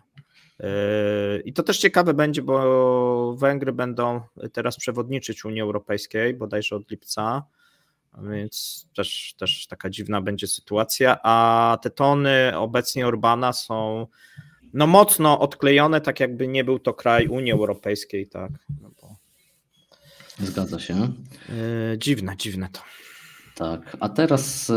Speaker 2: I to też ciekawe będzie, bo Węgry będą teraz przewodniczyć Unii Europejskiej, bodajże od lipca, więc też taka dziwna będzie sytuacja, a te tony obecnie Orbana są no mocno odklejone, tak jakby nie był to kraj Unii Europejskiej, tak. No bo...
Speaker 3: Zgadza się.
Speaker 2: Dziwne to.
Speaker 3: Tak, a teraz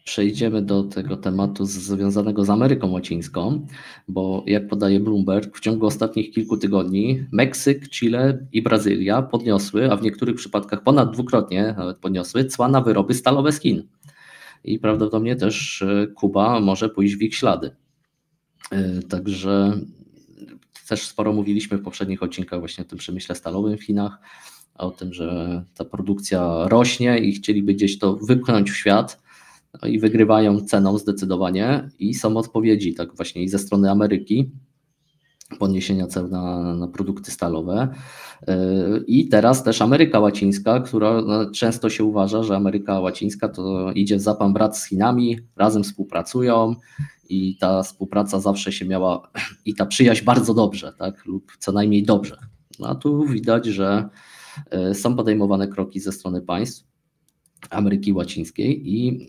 Speaker 3: przejdziemy do tego tematu związanego z Ameryką Łacińską, bo jak podaje Bloomberg, w ciągu ostatnich kilku tygodni Meksyk, Chile i Brazylia podniosły, a w niektórych przypadkach ponad dwukrotnie nawet podniosły cła na wyroby stalowe z Chin. I prawdopodobnie też Kuba może pójść w ich ślady. Także też sporo mówiliśmy w poprzednich odcinkach właśnie o tym przemyśle stalowym w Chinach, o tym, że ta produkcja rośnie i chcieliby gdzieś to wypchnąć w świat, no i wygrywają ceną zdecydowanie i są odpowiedzi tak właśnie i ze strony Ameryki, podniesienia cen na produkty stalowe i teraz też Ameryka Łacińska, która często się uważa, że Ameryka Łacińska to idzie w zapan brat z Chinami, razem współpracują i ta współpraca zawsze się miała i ta przyjaźń bardzo dobrze, tak, lub co najmniej dobrze. No a tu widać, że są podejmowane kroki ze strony państw Ameryki Łacińskiej i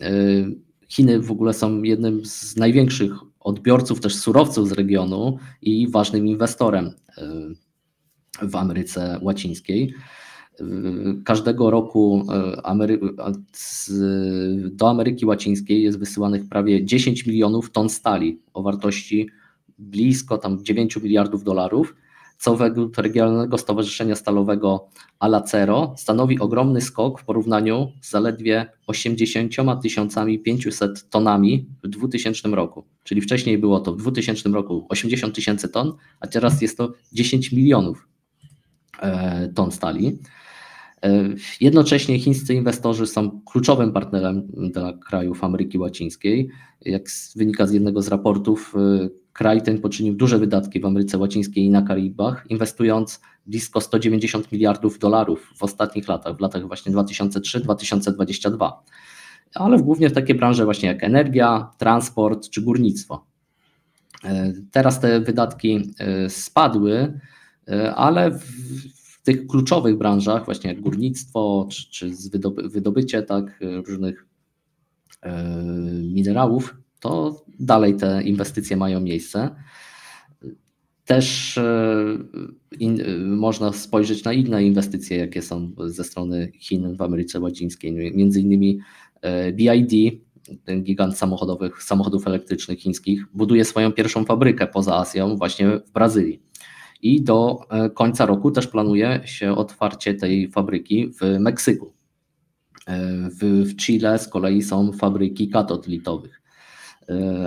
Speaker 3: Chiny w ogóle są jednym z największych odbiorców też surowców z regionu i ważnym inwestorem w Ameryce Łacińskiej. Każdego roku do Ameryki Łacińskiej jest wysyłanych prawie 10 milionów ton stali o wartości blisko tam 9 miliardów dolarów, co według Regionalnego Stowarzyszenia Stalowego Alacero stanowi ogromny skok w porównaniu z zaledwie 80 500 tonami w 2000 roku. Czyli wcześniej było to w 2000 roku 80 000 ton, a teraz jest to 10 milionów ton stali. Jednocześnie chińscy inwestorzy są kluczowym partnerem dla krajów Ameryki Łacińskiej. Jak wynika z jednego z raportów, kraj ten poczynił duże wydatki w Ameryce Łacińskiej i na Karibach, inwestując blisko 190 miliardów dolarów w ostatnich latach, w latach właśnie 2003-2022. Ale głównie w takie branże właśnie jak energia, transport czy górnictwo. Teraz te wydatki spadły, ale w tych kluczowych branżach, właśnie jak górnictwo czy wydobycie tak, różnych minerałów, to dalej te inwestycje mają miejsce. Też można spojrzeć na inne inwestycje, jakie są ze strony Chin w Ameryce Łacińskiej. Między innymi BYD, ten gigant samochodów elektrycznych chińskich, buduje swoją pierwszą fabrykę poza Azją właśnie w Brazylii. I do końca roku też planuje się otwarcie tej fabryki w Meksyku. W Chile z kolei są fabryki katod litowych.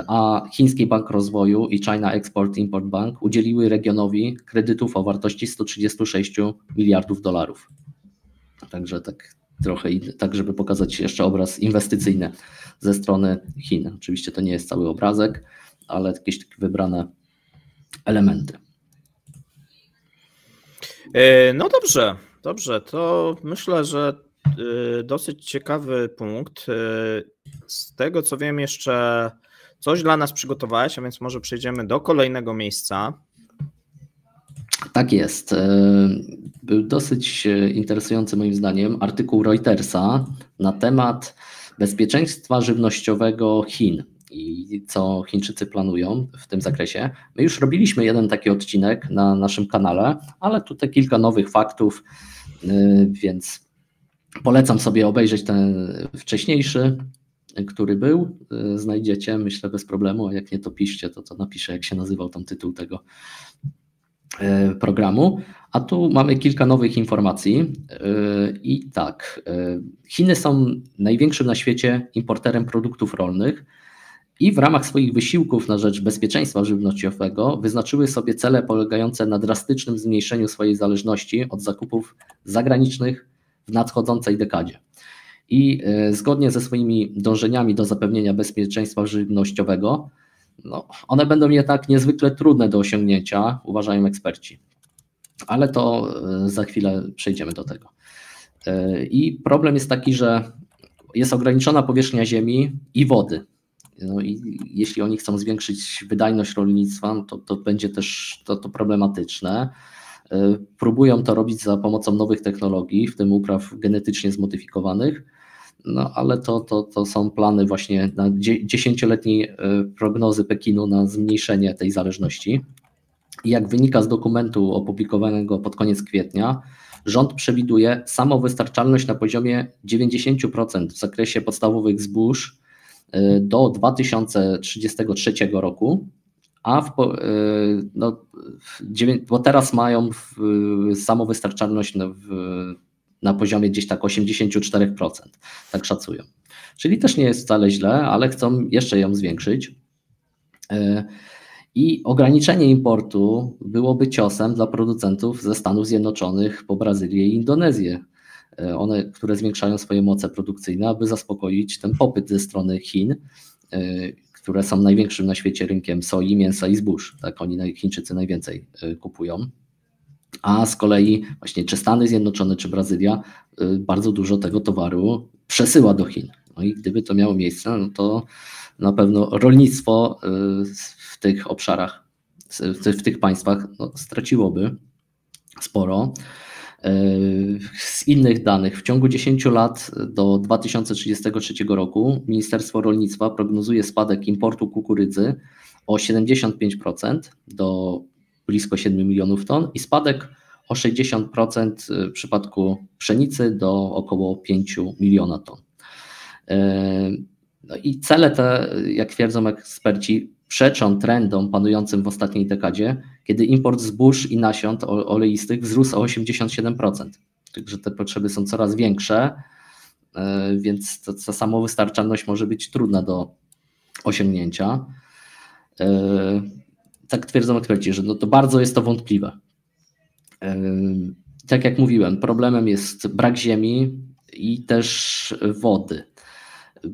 Speaker 3: A Chiński Bank Rozwoju i China Export-Import Bank udzieliły regionowi kredytów o wartości 136 miliardów dolarów. Także tak trochę, tak żeby pokazać jeszcze obraz inwestycyjny ze strony Chin. Oczywiście to nie jest cały obrazek, ale jakieś takie wybrane elementy.
Speaker 2: No dobrze, to myślę, że dosyć ciekawy punkt. Z tego co wiem, jeszcze coś dla nas przygotowałeś, a więc może przejdziemy do kolejnego miejsca.
Speaker 3: Tak jest. Był dosyć interesujący moim zdaniem artykuł Reutersa na temat bezpieczeństwa żywnościowego Chin i co Chińczycy planują w tym zakresie. My już robiliśmy jeden taki odcinek na naszym kanale, ale tutaj kilka nowych faktów, więc polecam sobie obejrzeć ten wcześniejszy, który był. Znajdziecie, myślę, bez problemu, a jak nie, to piszcie, to napiszę, jak się nazywał tam tytuł tego programu. A tu mamy kilka nowych informacji i tak, Chiny są największym na świecie importerem produktów rolnych i w ramach swoich wysiłków na rzecz bezpieczeństwa żywnościowego wyznaczyły sobie cele polegające na drastycznym zmniejszeniu swojej zależności od zakupów zagranicznych w nadchodzącej dekadzie. I zgodnie ze swoimi dążeniami do zapewnienia bezpieczeństwa żywnościowego, one będą jednak niezwykle trudne do osiągnięcia, uważają eksperci. Ale to za chwilę przejdziemy do tego. I problem jest taki, że jest ograniczona powierzchnia ziemi i wody. I jeśli oni chcą zwiększyć wydajność rolnictwa, to będzie też to problematyczne. Próbują to robić za pomocą nowych technologii, w tym upraw genetycznie zmodyfikowanych, ale to są plany właśnie na 10-letniej prognozy Pekinu na zmniejszenie tej zależności. I jak wynika z dokumentu opublikowanego pod koniec kwietnia, rząd przewiduje samowystarczalność na poziomie 90% w zakresie podstawowych zbóż do 2033 roku, bo teraz mają samowystarczalność na poziomie gdzieś tak 84%, tak szacują. Czyli też nie jest wcale źle, ale chcą jeszcze ją zwiększyć. I ograniczenie importu byłoby ciosem dla producentów ze Stanów Zjednoczonych po Brazylię i Indonezję, które zwiększają swoje moce produkcyjne, aby zaspokoić ten popyt ze strony Chin, które są największym na świecie rynkiem soi, mięsa i zbóż. Tak, Chińczycy najwięcej kupują. A z kolei właśnie czy Stany Zjednoczone, czy Brazylia bardzo dużo tego towaru przesyła do Chin. I gdyby to miało miejsce, to na pewno rolnictwo w tych obszarach, w tych państwach straciłoby sporo. Z innych danych, w ciągu 10 lat do 2033 roku Ministerstwo Rolnictwa prognozuje spadek importu kukurydzy o 75% do blisko 7 milionów ton i spadek o 60% w przypadku pszenicy do około 5 miliona ton. I cele te, jak twierdzą eksperci, przeczą trendom panującym w ostatniej dekadzie, kiedy import zbóż i nasion oleistych wzrósł o 87%. Także te potrzeby są coraz większe, więc ta samowystarczalność może być trudna do osiągnięcia. Tak twierdzą eksperci, że to bardzo jest to wątpliwe. Tak jak mówiłem, problemem jest brak ziemi i też wody.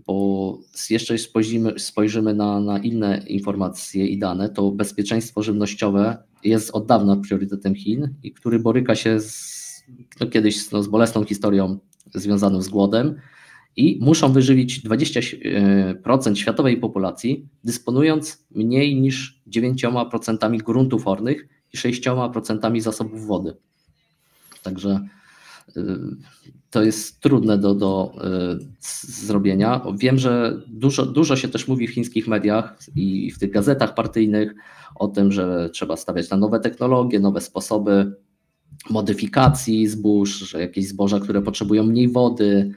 Speaker 3: Bo jeszcze spojrzymy na inne informacje i dane, to bezpieczeństwo żywnościowe jest od dawna priorytetem Chin i który boryka się kiedyś z bolesną historią związaną z głodem i muszą wyżywić 20% światowej populacji, dysponując mniej niż 9% gruntów ornych i 6% zasobów wody. Także To jest trudne do zrobienia. Wiem, że dużo się też mówi w chińskich mediach i w tych gazetach partyjnych o tym, że trzeba stawiać na nowe technologie, nowe sposoby modyfikacji zbóż, że jakieś zboża, które potrzebują mniej wody.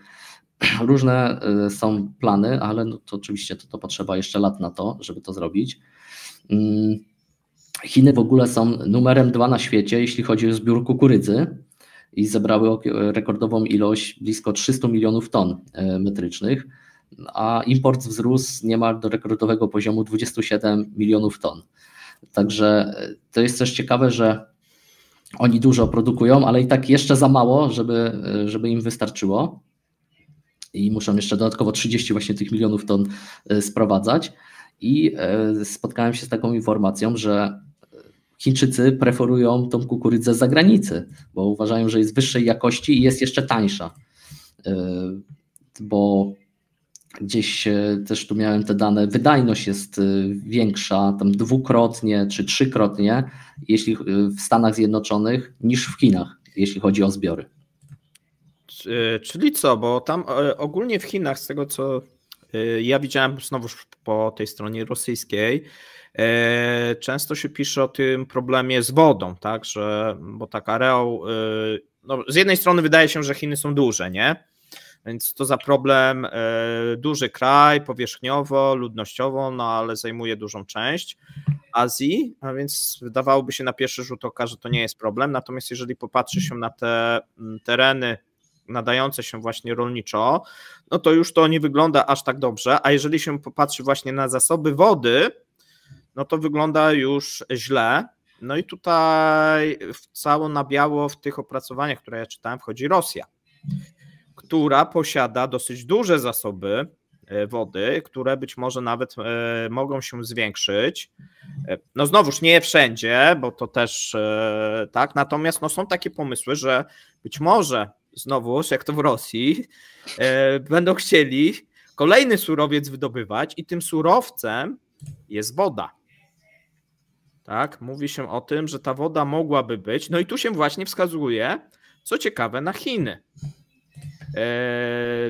Speaker 3: Różne są plany, ale no to oczywiście to potrzeba jeszcze lat na to, żeby to zrobić. Chiny w ogóle są numerem 2 na świecie, jeśli chodzi o zbiór kukurydzy i zebrały rekordową ilość blisko 300 milionów ton metrycznych, a import wzrósł niemal do rekordowego poziomu 27 milionów ton. Także to jest też ciekawe, że oni dużo produkują, ale i tak jeszcze za mało, żeby im wystarczyło i muszą jeszcze dodatkowo 30 właśnie tych milionów ton sprowadzać. I spotkałem się z taką informacją, że Chińczycy preferują tą kukurydzę z zagranicy, bo uważają, że jest wyższej jakości i jest jeszcze tańsza. Bo gdzieś też tu miałem te dane, wydajność jest większa, tam 2-krotnie czy 3-krotnie, jeśli w Stanach Zjednoczonych niż w Chinach, jeśli chodzi o zbiory.
Speaker 2: Czyli co, bo tam ogólnie w Chinach, z tego co ja widziałem znowu po tej stronie rosyjskiej, często się pisze o tym problemie z wodą, tak, że, bo tak areał, no z jednej strony wydaje się, że Chiny są duże, nie? Więc to za problem, duży kraj powierzchniowo, ludnościowo, no ale zajmuje dużą część Azji, a więc wydawałoby się na pierwszy rzut oka, że to nie jest problem, natomiast jeżeli popatrzy się na te tereny nadające się właśnie rolniczo, no to już to nie wygląda aż tak dobrze, a jeżeli się popatrzy właśnie na zasoby wody, no to wygląda już źle. No i tutaj cało na biało w tych opracowaniach, które ja czytałem, wchodzi Rosja, która posiada dosyć duże zasoby wody, które być może nawet mogą się zwiększyć. No znowuż nie wszędzie, bo to też tak, natomiast no są takie pomysły, że być może znowuż, jak to w Rosji, będą chcieli kolejny surowiec wydobywać i tym surowcem jest woda. Tak, mówi się o tym, że ta woda mogłaby być, no i tu się właśnie wskazuje, co ciekawe, na Chiny.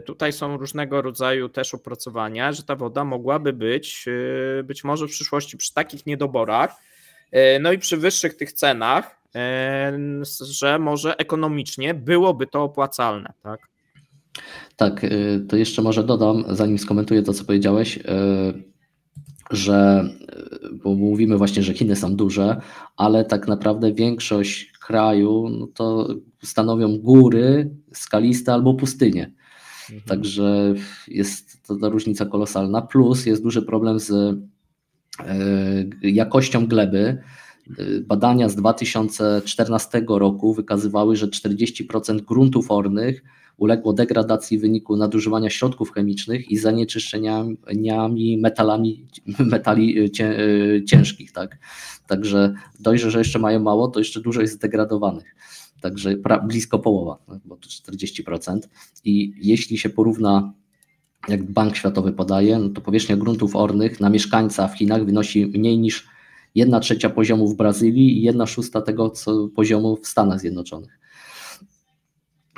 Speaker 2: Tutaj są różnego rodzaju też opracowania, że ta woda mogłaby być może w przyszłości przy takich niedoborach, no i przy wyższych tych cenach, że może ekonomicznie byłoby to opłacalne, tak?
Speaker 3: Tak, to jeszcze może dodam, zanim skomentuję to, co powiedziałeś, że, bo mówimy właśnie, że Chiny są duże, ale tak naprawdę większość kraju no to stanowią góry skaliste albo pustynie. Także jest to ta różnica kolosalna. Plus jest duży problem z jakością gleby. Badania z 2014 roku wykazywały, że 40% gruntów ornych uległo degradacji w wyniku nadużywania środków chemicznych i zanieczyszczeniami metali ciężkich. Tak? Także dość, że jeszcze mają mało, to jeszcze dużo jest zdegradowanych. Także blisko połowa, bo to 40%. I jeśli się porówna, jak Bank Światowy podaje, no to powierzchnia gruntów ornych na mieszkańca w Chinach wynosi mniej niż 1/3 poziomu w Brazylii i 1/6 tego poziomu w Stanach Zjednoczonych.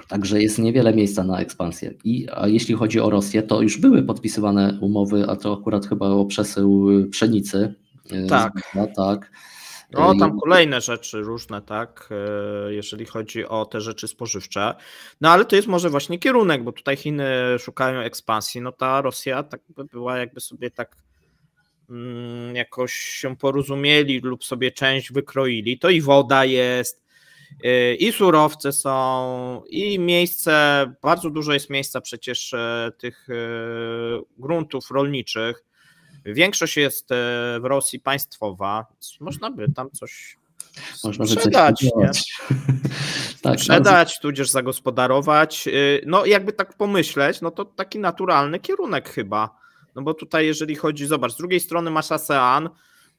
Speaker 3: Także jest niewiele miejsca na ekspansję. A jeśli chodzi o Rosję, to już były podpisywane umowy, a to akurat chyba o przesył pszenicy.
Speaker 2: Tak.
Speaker 3: Tak.
Speaker 2: No tam kolejne rzeczy różne, tak, jeżeli chodzi o te rzeczy spożywcze. No ale to jest może właśnie kierunek, bo tutaj Chiny szukają ekspansji, no ta Rosja tak by była jakby sobie tak jakoś się porozumieli lub sobie część wykroili, to i woda jest, i surowce są, i miejsce, bardzo dużo jest miejsca przecież tych gruntów rolniczych. Większość jest w Rosji państwowa, można by tam coś sprzedać, nie? Tak, sprzedać, tudzież zagospodarować. No jakby tak pomyśleć, no to taki naturalny kierunek chyba. No bo tutaj jeżeli chodzi, zobacz, z drugiej strony masz ASEAN,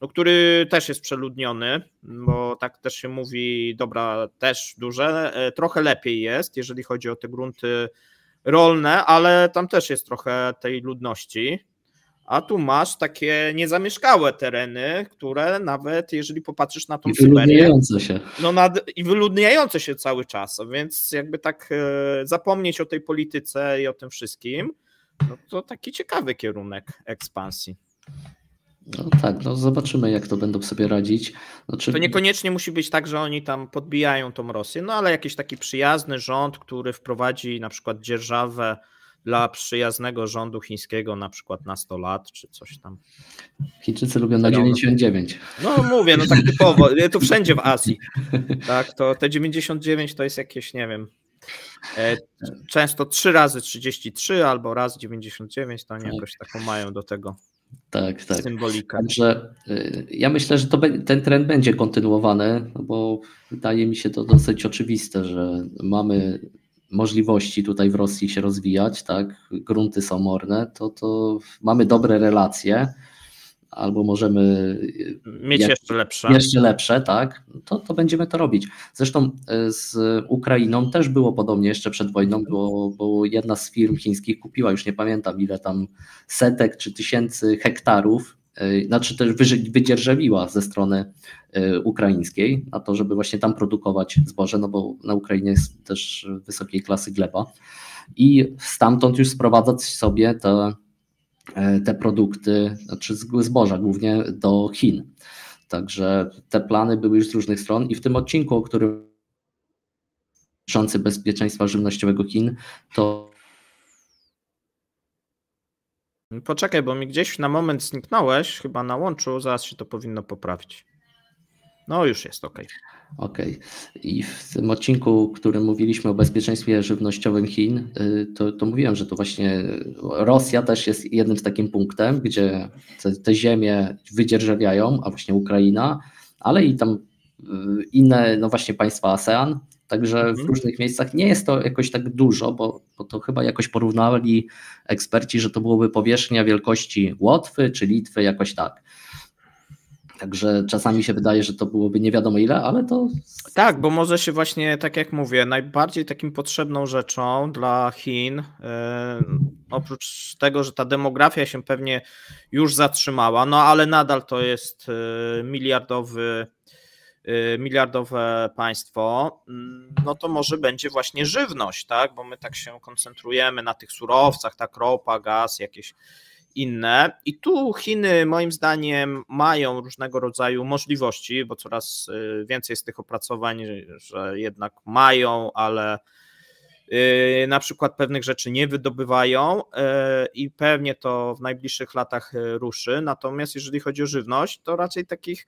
Speaker 2: no, który też jest przeludniony, bo tak też się mówi, dobra, też duże, trochę lepiej jest, jeżeli chodzi o te grunty rolne, ale tam też jest trochę tej ludności. a tu masz takie niezamieszkałe tereny, które nawet jeżeli popatrzysz na tą Syberię, no i wyludniające się cały czas, więc jakby tak zapomnieć o tej polityce i o tym wszystkim, no to taki ciekawy kierunek ekspansji.
Speaker 3: No tak, no zobaczymy, jak to będą sobie radzić. Znaczy...
Speaker 2: To niekoniecznie musi być tak, że oni tam podbijają tą Rosję, no ale jakiś taki przyjazny rząd, który wprowadzi na przykład dzierżawę dla przyjaznego rządu chińskiego na przykład na 100 lat, czy coś tam.
Speaker 3: Chińczycy lubią na 99.
Speaker 2: No mówię, no tak typowo, to wszędzie w Azji. Tak, to te 99 to jest jakieś, nie wiem, często 3 razy 33 albo raz 99, to oni jakoś taką mają do tego symbolikę.
Speaker 3: Także ja myślę, że ten trend będzie kontynuowany, no bo wydaje mi się to dosyć oczywiste, że mamy możliwości tutaj w Rosji się rozwijać, tak? Grunty są morne, to mamy dobre relacje, albo możemy
Speaker 2: mieć
Speaker 3: jeszcze lepsze, tak? To będziemy to robić. Zresztą z Ukrainą też było podobnie jeszcze przed wojną, bo jedna z firm chińskich kupiła, już nie pamiętam ile tam setek czy tysięcy hektarów, znaczy też wydzierżawiła ze strony ukraińskiej na to, żeby właśnie tam produkować zboże, no bo na Ukrainie jest też wysokiej klasy gleba i stamtąd już sprowadzać sobie te produkty, znaczy zboża głównie do Chin. Także te plany były już z różnych stron i w tym odcinku, o którym dotyczący bezpieczeństwa żywnościowego Chin, to
Speaker 2: poczekaj, bo mi gdzieś na moment zniknąłeś, chyba na łączu, zaraz się to powinno poprawić. No już jest, okej.
Speaker 3: Okej. I w tym odcinku, w którym mówiliśmy o bezpieczeństwie żywnościowym Chin, to mówiłem, że to właśnie Rosja też jest jednym z takim punktem, gdzie te ziemie wydzierżawiają, a właśnie Ukraina, ale i tam inne, no właśnie państwa ASEAN, także w różnych miejscach nie jest to jakoś tak dużo, bo to chyba jakoś porównali eksperci, że to byłoby powierzchnia wielkości Łotwy czy Litwy, jakoś tak. Także czasami się wydaje, że to byłoby nie wiadomo ile, ale to...
Speaker 2: Tak, bo może się właśnie, tak jak mówię, najbardziej takim potrzebną rzeczą dla Chin, oprócz tego, że ta demografia się pewnie już zatrzymała, no ale nadal to jest miliardowe państwo, no to może będzie właśnie żywność, tak, bo my tak się koncentrujemy na tych surowcach, tak, ropa, gaz, jakieś inne i tu Chiny moim zdaniem mają różnego rodzaju możliwości, bo coraz więcej jest tych opracowań, że jednak mają, ale na przykład pewnych rzeczy nie wydobywają i pewnie to w najbliższych latach ruszy, natomiast jeżeli chodzi o żywność, to raczej takich,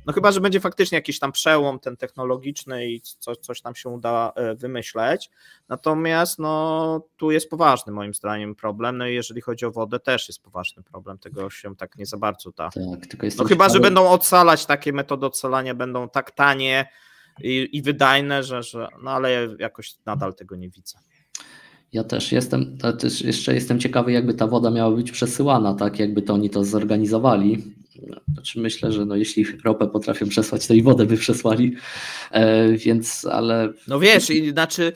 Speaker 2: no chyba, że będzie faktycznie jakiś tam przełom ten technologiczny i coś tam się uda wymyśleć, natomiast no tu jest poważny moim zdaniem problem, no i jeżeli chodzi o wodę też jest poważny problem, tego się tak nie za bardzo da.
Speaker 3: Tak, tylko
Speaker 2: no chyba, że będą odsalać, takie metody odsalania będą tak tanie i wydajne, że no ale jakoś nadal tego nie widzę.
Speaker 3: Ja też jeszcze jestem ciekawy, jakby ta woda miała być przesyłana, tak, jakby to oni to zorganizowali. Znaczy myślę, że no jeśli ropę potrafią przesłać, to i wodę by przesłali, więc ale...
Speaker 2: No wiesz, znaczy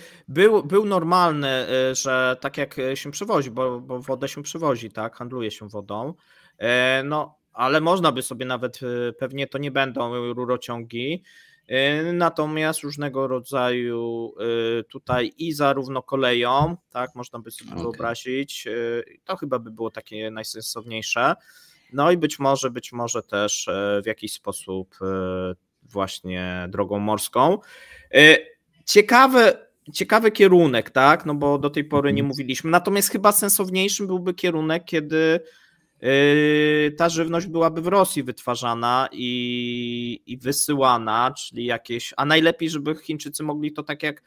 Speaker 2: był normalny, że tak jak się przywozi, bo wodę się przywozi, tak, handluje się wodą, no ale można by sobie nawet, pewnie to nie będą rurociągi, natomiast różnego rodzaju tutaj i zarówno koleją, tak, można by sobie wyobrazić, to chyba by było takie najsensowniejsze, no i być może też w jakiś sposób właśnie drogą morską. Ciekawy kierunek, tak, no bo do tej pory nie mówiliśmy, natomiast chyba sensowniejszym byłby kierunek, kiedy ta żywność byłaby w Rosji wytwarzana i wysyłana, czyli jakieś, a najlepiej, żeby Chińczycy mogli to tak jak,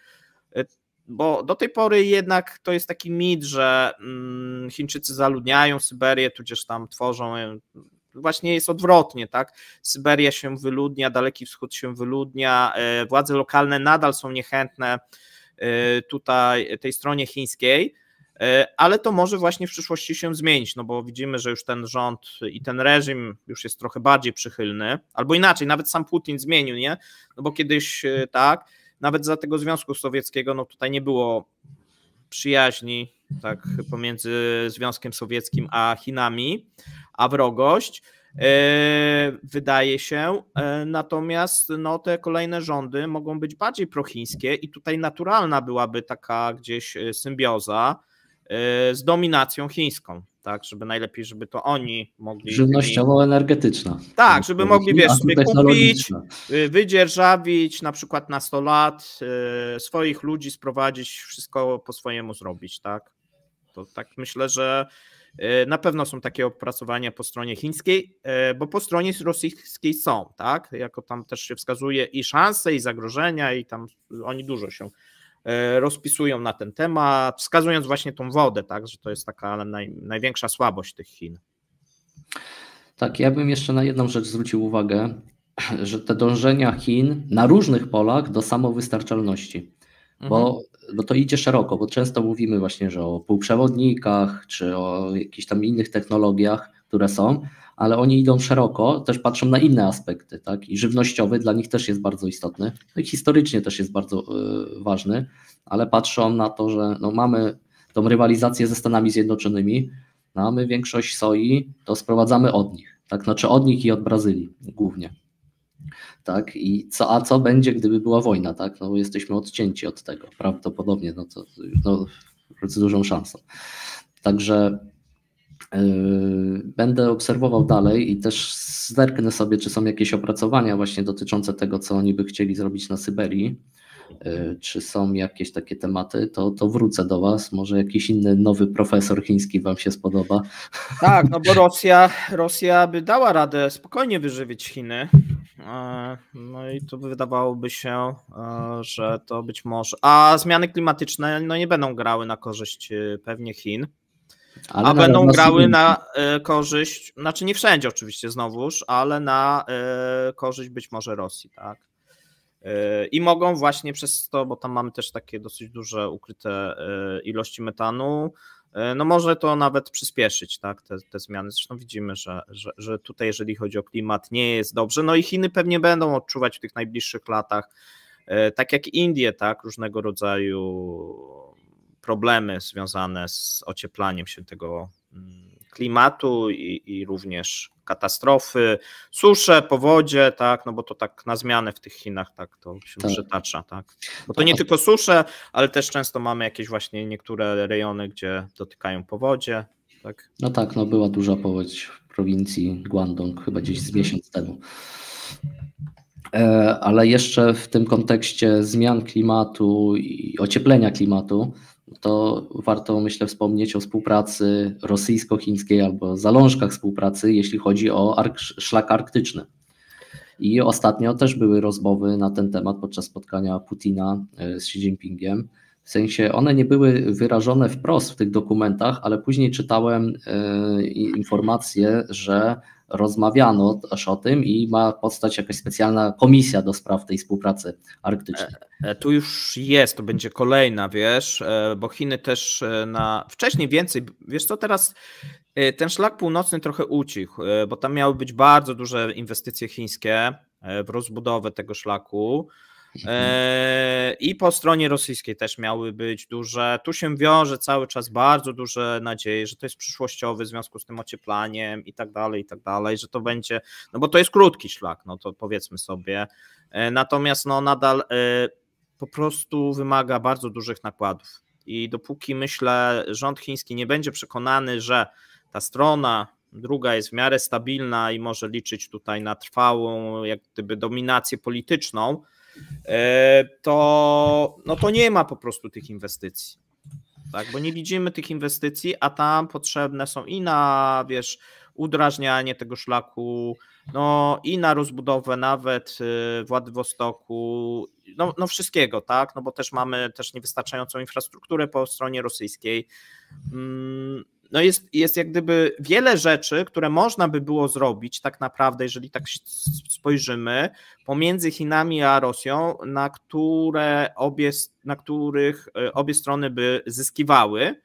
Speaker 2: bo do tej pory jednak to jest taki mit, że Chińczycy zaludniają Syberię, tudzież tam tworzą, właśnie jest odwrotnie, tak, Syberia się wyludnia, Daleki Wschód się wyludnia, władze lokalne nadal są niechętne tutaj tej stronie chińskiej, ale to może właśnie w przyszłości się zmienić, no bo widzimy, że już ten rząd i ten reżim już jest trochę bardziej przychylny, albo inaczej, nawet sam Putin zmienił, nie? No bo kiedyś tak, nawet za tego Związku Sowieckiego, no tutaj nie było przyjaźni tak, pomiędzy Związkiem Sowieckim a Chinami, a wrogość, wydaje się, natomiast no, te kolejne rządy mogą być bardziej prochińskie i tutaj naturalna byłaby taka gdzieś symbioza z dominacją chińską, tak, żeby najlepiej, żeby to oni mogli...
Speaker 3: Żywnościowo-energetyczna.
Speaker 2: Tak, żeby mogli, wiesz, sobie kupić, wydzierżawić na przykład na 100 lat, swoich ludzi sprowadzić, wszystko po swojemu zrobić, tak. To tak myślę, że na pewno są takie opracowania po stronie chińskiej, bo po stronie rosyjskiej są, tak, jako tam też się wskazuje i szanse, i zagrożenia, i tam oni dużo się rozpisują na ten temat, wskazując właśnie tą wodę, tak, że to jest taka największa słabość tych Chin.
Speaker 3: Tak, ja bym jeszcze na jedną rzecz zwrócił uwagę, że te dążenia Chin na różnych polach do samowystarczalności, bo to idzie szeroko, bo często mówimy właśnie, że o półprzewodnikach, czy o jakichś tam innych technologiach, które są, ale oni idą szeroko, też patrzą na inne aspekty, tak? I żywnościowy dla nich też jest bardzo istotny, no i historycznie też jest bardzo ważny, ale patrzą na to, że no mamy tą rywalizację ze Stanami Zjednoczonymi, no a my większość soi to sprowadzamy od nich, tak? Znaczy od nich i od Brazylii głównie. Tak, i co będzie, gdyby była wojna, tak? No bo jesteśmy odcięci od tego, prawdopodobnie, z dużą szansą. Także będę obserwował dalej i też zerknę sobie, czy są jakieś opracowania właśnie dotyczące tego, co oni by chcieli zrobić na Syberii, czy są jakieś takie tematy, to wrócę do Was, może jakiś inny nowy profesor chiński Wam się spodoba.
Speaker 2: Tak, no bo Rosja by dała radę spokojnie wyżywić Chiny, no i to wydawałoby się, że to być może, a zmiany klimatyczne no nie będą grały na korzyść pewnie Chin, a będą grały na korzyść, znaczy nie wszędzie oczywiście znowuż, ale na korzyść być może Rosji, tak. I mogą właśnie przez to, bo tam mamy też takie dosyć duże ukryte ilości metanu, no może to nawet przyspieszyć, tak, te zmiany. Zresztą widzimy, że tutaj jeżeli chodzi o klimat nie jest dobrze, no i Chiny pewnie będą odczuwać w tych najbliższych latach, tak jak Indie, tak, różnego rodzaju problemy związane z ocieplaniem się tego klimatu i również katastrofy, susze, powodzie, tak, no bo to tak na zmianę w tych Chinach tak to się przytacza, tak. Bo to nie tylko susze, ale też często mamy jakieś właśnie niektóre rejony, gdzie dotykają powodzie, tak.
Speaker 3: No tak, no była duża powódź w prowincji Guangdong chyba gdzieś z miesiąc temu. Ale jeszcze w tym kontekście zmian klimatu i ocieplenia klimatu, to warto, myślę, wspomnieć o współpracy rosyjsko-chińskiej albo zalążkach współpracy, jeśli chodzi o szlak arktyczny. I ostatnio też były rozmowy na ten temat podczas spotkania Putina z Xi Jinpingiem. W sensie one nie były wyrażone wprost w tych dokumentach, ale później czytałem informacje, że rozmawiano też o tym i ma powstać jakaś specjalna komisja do spraw tej współpracy arktycznej.
Speaker 2: Tu już jest, to będzie kolejna, wiesz, bo Chiny też wcześniej więcej, wiesz co, teraz ten szlak północny trochę ucichł, bo tam miały być bardzo duże inwestycje chińskie w rozbudowę tego szlaku. I po stronie rosyjskiej też miały być duże, tu się wiąże cały czas bardzo duże nadzieje, że to jest przyszłościowy w związku z tym ocieplaniem i tak dalej, że to będzie, no bo to jest krótki szlak, no to powiedzmy sobie, natomiast no nadal po prostu wymaga bardzo dużych nakładów i dopóki myślę rząd chiński nie będzie przekonany, że ta strona druga jest w miarę stabilna i może liczyć tutaj na trwałą jak gdyby dominację polityczną, to nie ma po prostu tych inwestycji, tak, bo nie widzimy tych inwestycji, a tam potrzebne są i na, wiesz, udrażnianie tego szlaku, no i na rozbudowę nawet Władywostoku, no wszystkiego, tak, no bo też mamy też niewystarczającą infrastrukturę po stronie rosyjskiej. No jest jak gdyby wiele rzeczy, które można by było zrobić tak naprawdę, jeżeli tak spojrzymy, pomiędzy Chinami a Rosją, na których obie strony by zyskiwały,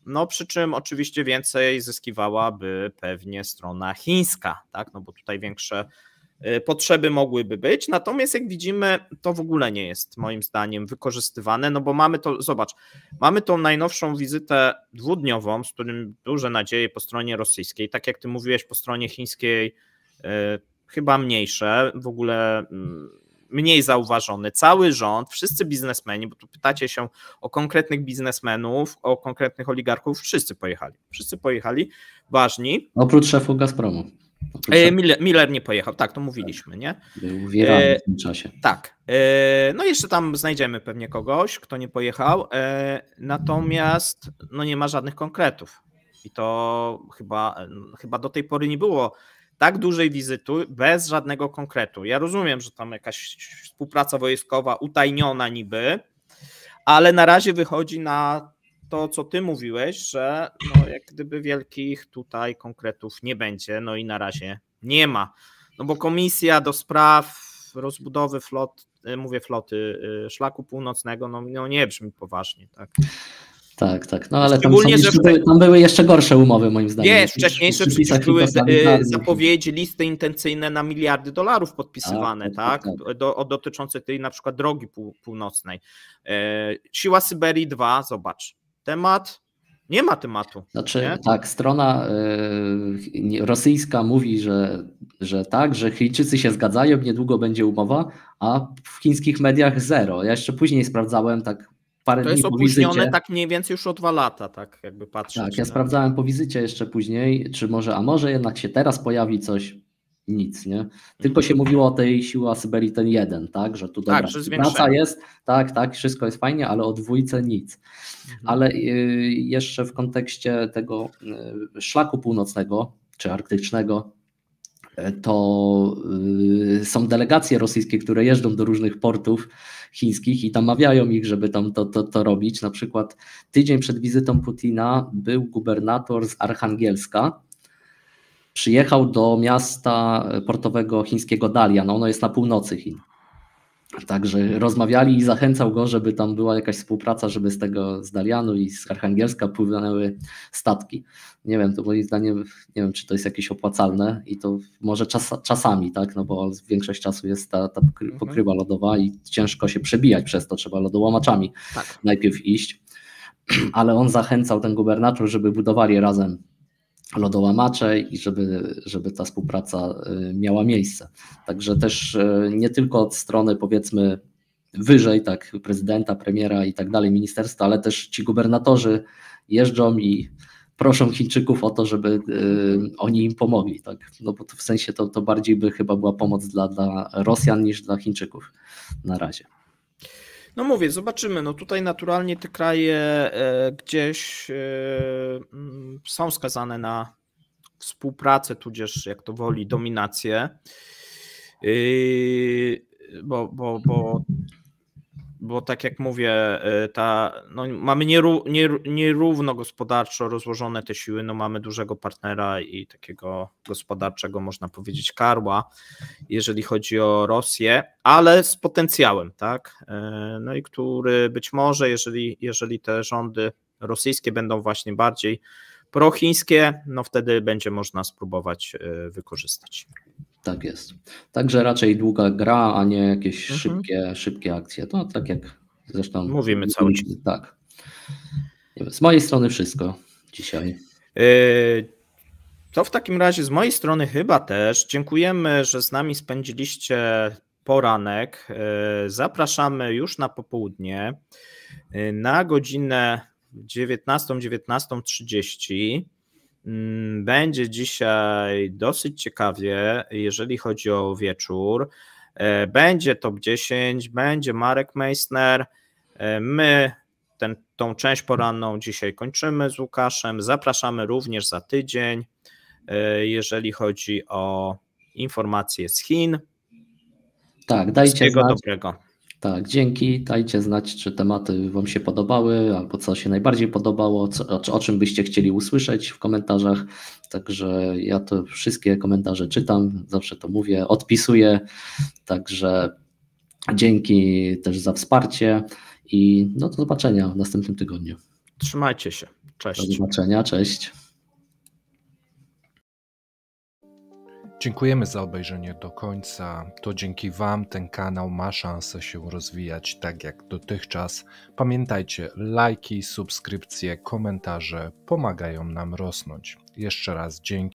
Speaker 2: no przy czym oczywiście więcej zyskiwałaby pewnie strona chińska, tak, no bo tutaj większe potrzeby mogłyby być, natomiast jak widzimy, to w ogóle nie jest moim zdaniem wykorzystywane, no bo mamy to, zobacz, mamy tą najnowszą wizytę dwudniową, z którym duże nadzieje po stronie rosyjskiej, tak jak ty mówiłeś, po stronie chińskiej chyba mniejsze, w ogóle mniej zauważony. Cały rząd, wszyscy biznesmeni, bo tu pytacie się o konkretnych biznesmenów, o konkretnych oligarchów, wszyscy pojechali, ważni.
Speaker 3: Oprócz szefów Gazpromu.
Speaker 2: Miller nie pojechał, tak, to mówiliśmy, nie?
Speaker 3: Był w Iranie w tym czasie.
Speaker 2: Tak, no jeszcze tam znajdziemy pewnie kogoś, kto nie pojechał, natomiast no nie ma żadnych konkretów i to chyba do tej pory nie było tak dużej wizyty bez żadnego konkretu. Ja rozumiem, że tam jakaś współpraca wojskowa utajniona niby, ale na razie wychodzi na to, co ty mówiłeś, że no jak gdyby wielkich tutaj konkretów nie będzie, no i na razie nie ma. No bo komisja do spraw rozbudowy floty szlaku północnego, no nie brzmi poważnie, tak?
Speaker 3: Tak, no ale tam były jeszcze gorsze umowy moim zdaniem.
Speaker 2: Wiesz, wcześniejsze przecież były zapowiedzi, listy intencyjne na miliardy dolarów podpisywane, tak? Dotyczące tej na przykład drogi północnej. Siła Syberii 2, zobacz, nie ma tematu.
Speaker 3: Znaczy nie? Tak, strona rosyjska mówi, że tak, że Chińczycy się zgadzają, niedługo będzie umowa, a w chińskich mediach zero. Ja jeszcze później sprawdzałem tak parę dni po wizycie. To jest opóźnione
Speaker 2: tak mniej więcej już o 2 lata, tak jakby patrzeć.
Speaker 3: Tak, ja sprawdzałem po wizycie jeszcze później, czy może jednak się teraz pojawi coś, nic, nie? Tylko się mówiło o tej Siła Syberii ten 1, tak, że tu dobra, praca jest, tak, wszystko jest fajnie, ale o dwójce nic. Ale jeszcze w kontekście tego szlaku północnego, czy arktycznego, to są delegacje rosyjskie, które jeżdżą do różnych portów chińskich i namawiają ich, żeby tam to robić. Na przykład tydzień przed wizytą Putina był gubernator z Archangielska, przyjechał do miasta portowego chińskiego Dalian, ono jest na północy Chin. Także rozmawiali i zachęcał go, żeby tam była jakaś współpraca, żeby z Dalianu i z Archangielska płynęły statki. Nie wiem, to moim zdaniem, nie wiem, czy to jest jakieś opłacalne i to może czasami, tak, no bo większość czasu jest ta pokrywa lodowa i ciężko się przebijać przez to, trzeba lodołamaczami najpierw iść, ale on zachęcał, ten gubernator, żeby budowali razem lodołamacze i żeby ta współpraca miała miejsce. Także też nie tylko od strony powiedzmy wyżej, tak, prezydenta, premiera i tak dalej, ministerstwa, ale też ci gubernatorzy jeżdżą i proszą Chińczyków o to, żeby oni im pomogli. Tak? No bo w sensie to bardziej by chyba była pomoc dla Rosjan niż dla Chińczyków na razie.
Speaker 2: No mówię, zobaczymy. No tutaj naturalnie te kraje gdzieś są skazane na współpracę, tudzież jak to woli, dominację, bo tak jak mówię, mamy nierówno gospodarczo rozłożone te siły, no mamy dużego partnera i takiego gospodarczego, można powiedzieć, karła, jeżeli chodzi o Rosję, ale z potencjałem, tak? No i który być może, jeżeli te rządy rosyjskie będą właśnie bardziej prochińskie, no wtedy będzie można spróbować wykorzystać.
Speaker 3: Tak jest. Także raczej długa gra, a nie jakieś szybkie akcje. To tak jak zresztą
Speaker 2: mówimy cały czas.
Speaker 3: Tak. Z mojej strony wszystko dzisiaj.
Speaker 2: To w takim razie z mojej strony chyba też. Dziękujemy, że z nami spędziliście poranek. Zapraszamy już na popołudnie na godzinę 19:30. Będzie dzisiaj dosyć ciekawie, jeżeli chodzi o wieczór. Będzie top 10, będzie Marek Meissner. My tą część poranną dzisiaj kończymy z Łukaszem. Zapraszamy również za tydzień, jeżeli chodzi o informacje z Chin.
Speaker 3: Tak, dajcie
Speaker 2: wszystkiego
Speaker 3: znać.
Speaker 2: Dobrego.
Speaker 3: Tak, dzięki. Dajcie znać, czy tematy Wam się podobały, albo co się najbardziej podobało, o czym byście chcieli usłyszeć w komentarzach. Także ja to wszystkie komentarze czytam, zawsze to mówię, odpisuję. Także dzięki też za wsparcie i do zobaczenia w następnym tygodniu.
Speaker 2: Trzymajcie się. Cześć.
Speaker 3: Do zobaczenia, cześć.
Speaker 1: Dziękujemy za obejrzenie do końca. To dzięki Wam ten kanał ma szansę się rozwijać tak jak dotychczas. Pamiętajcie, lajki, subskrypcje, komentarze pomagają nam rosnąć. Jeszcze raz dzięki.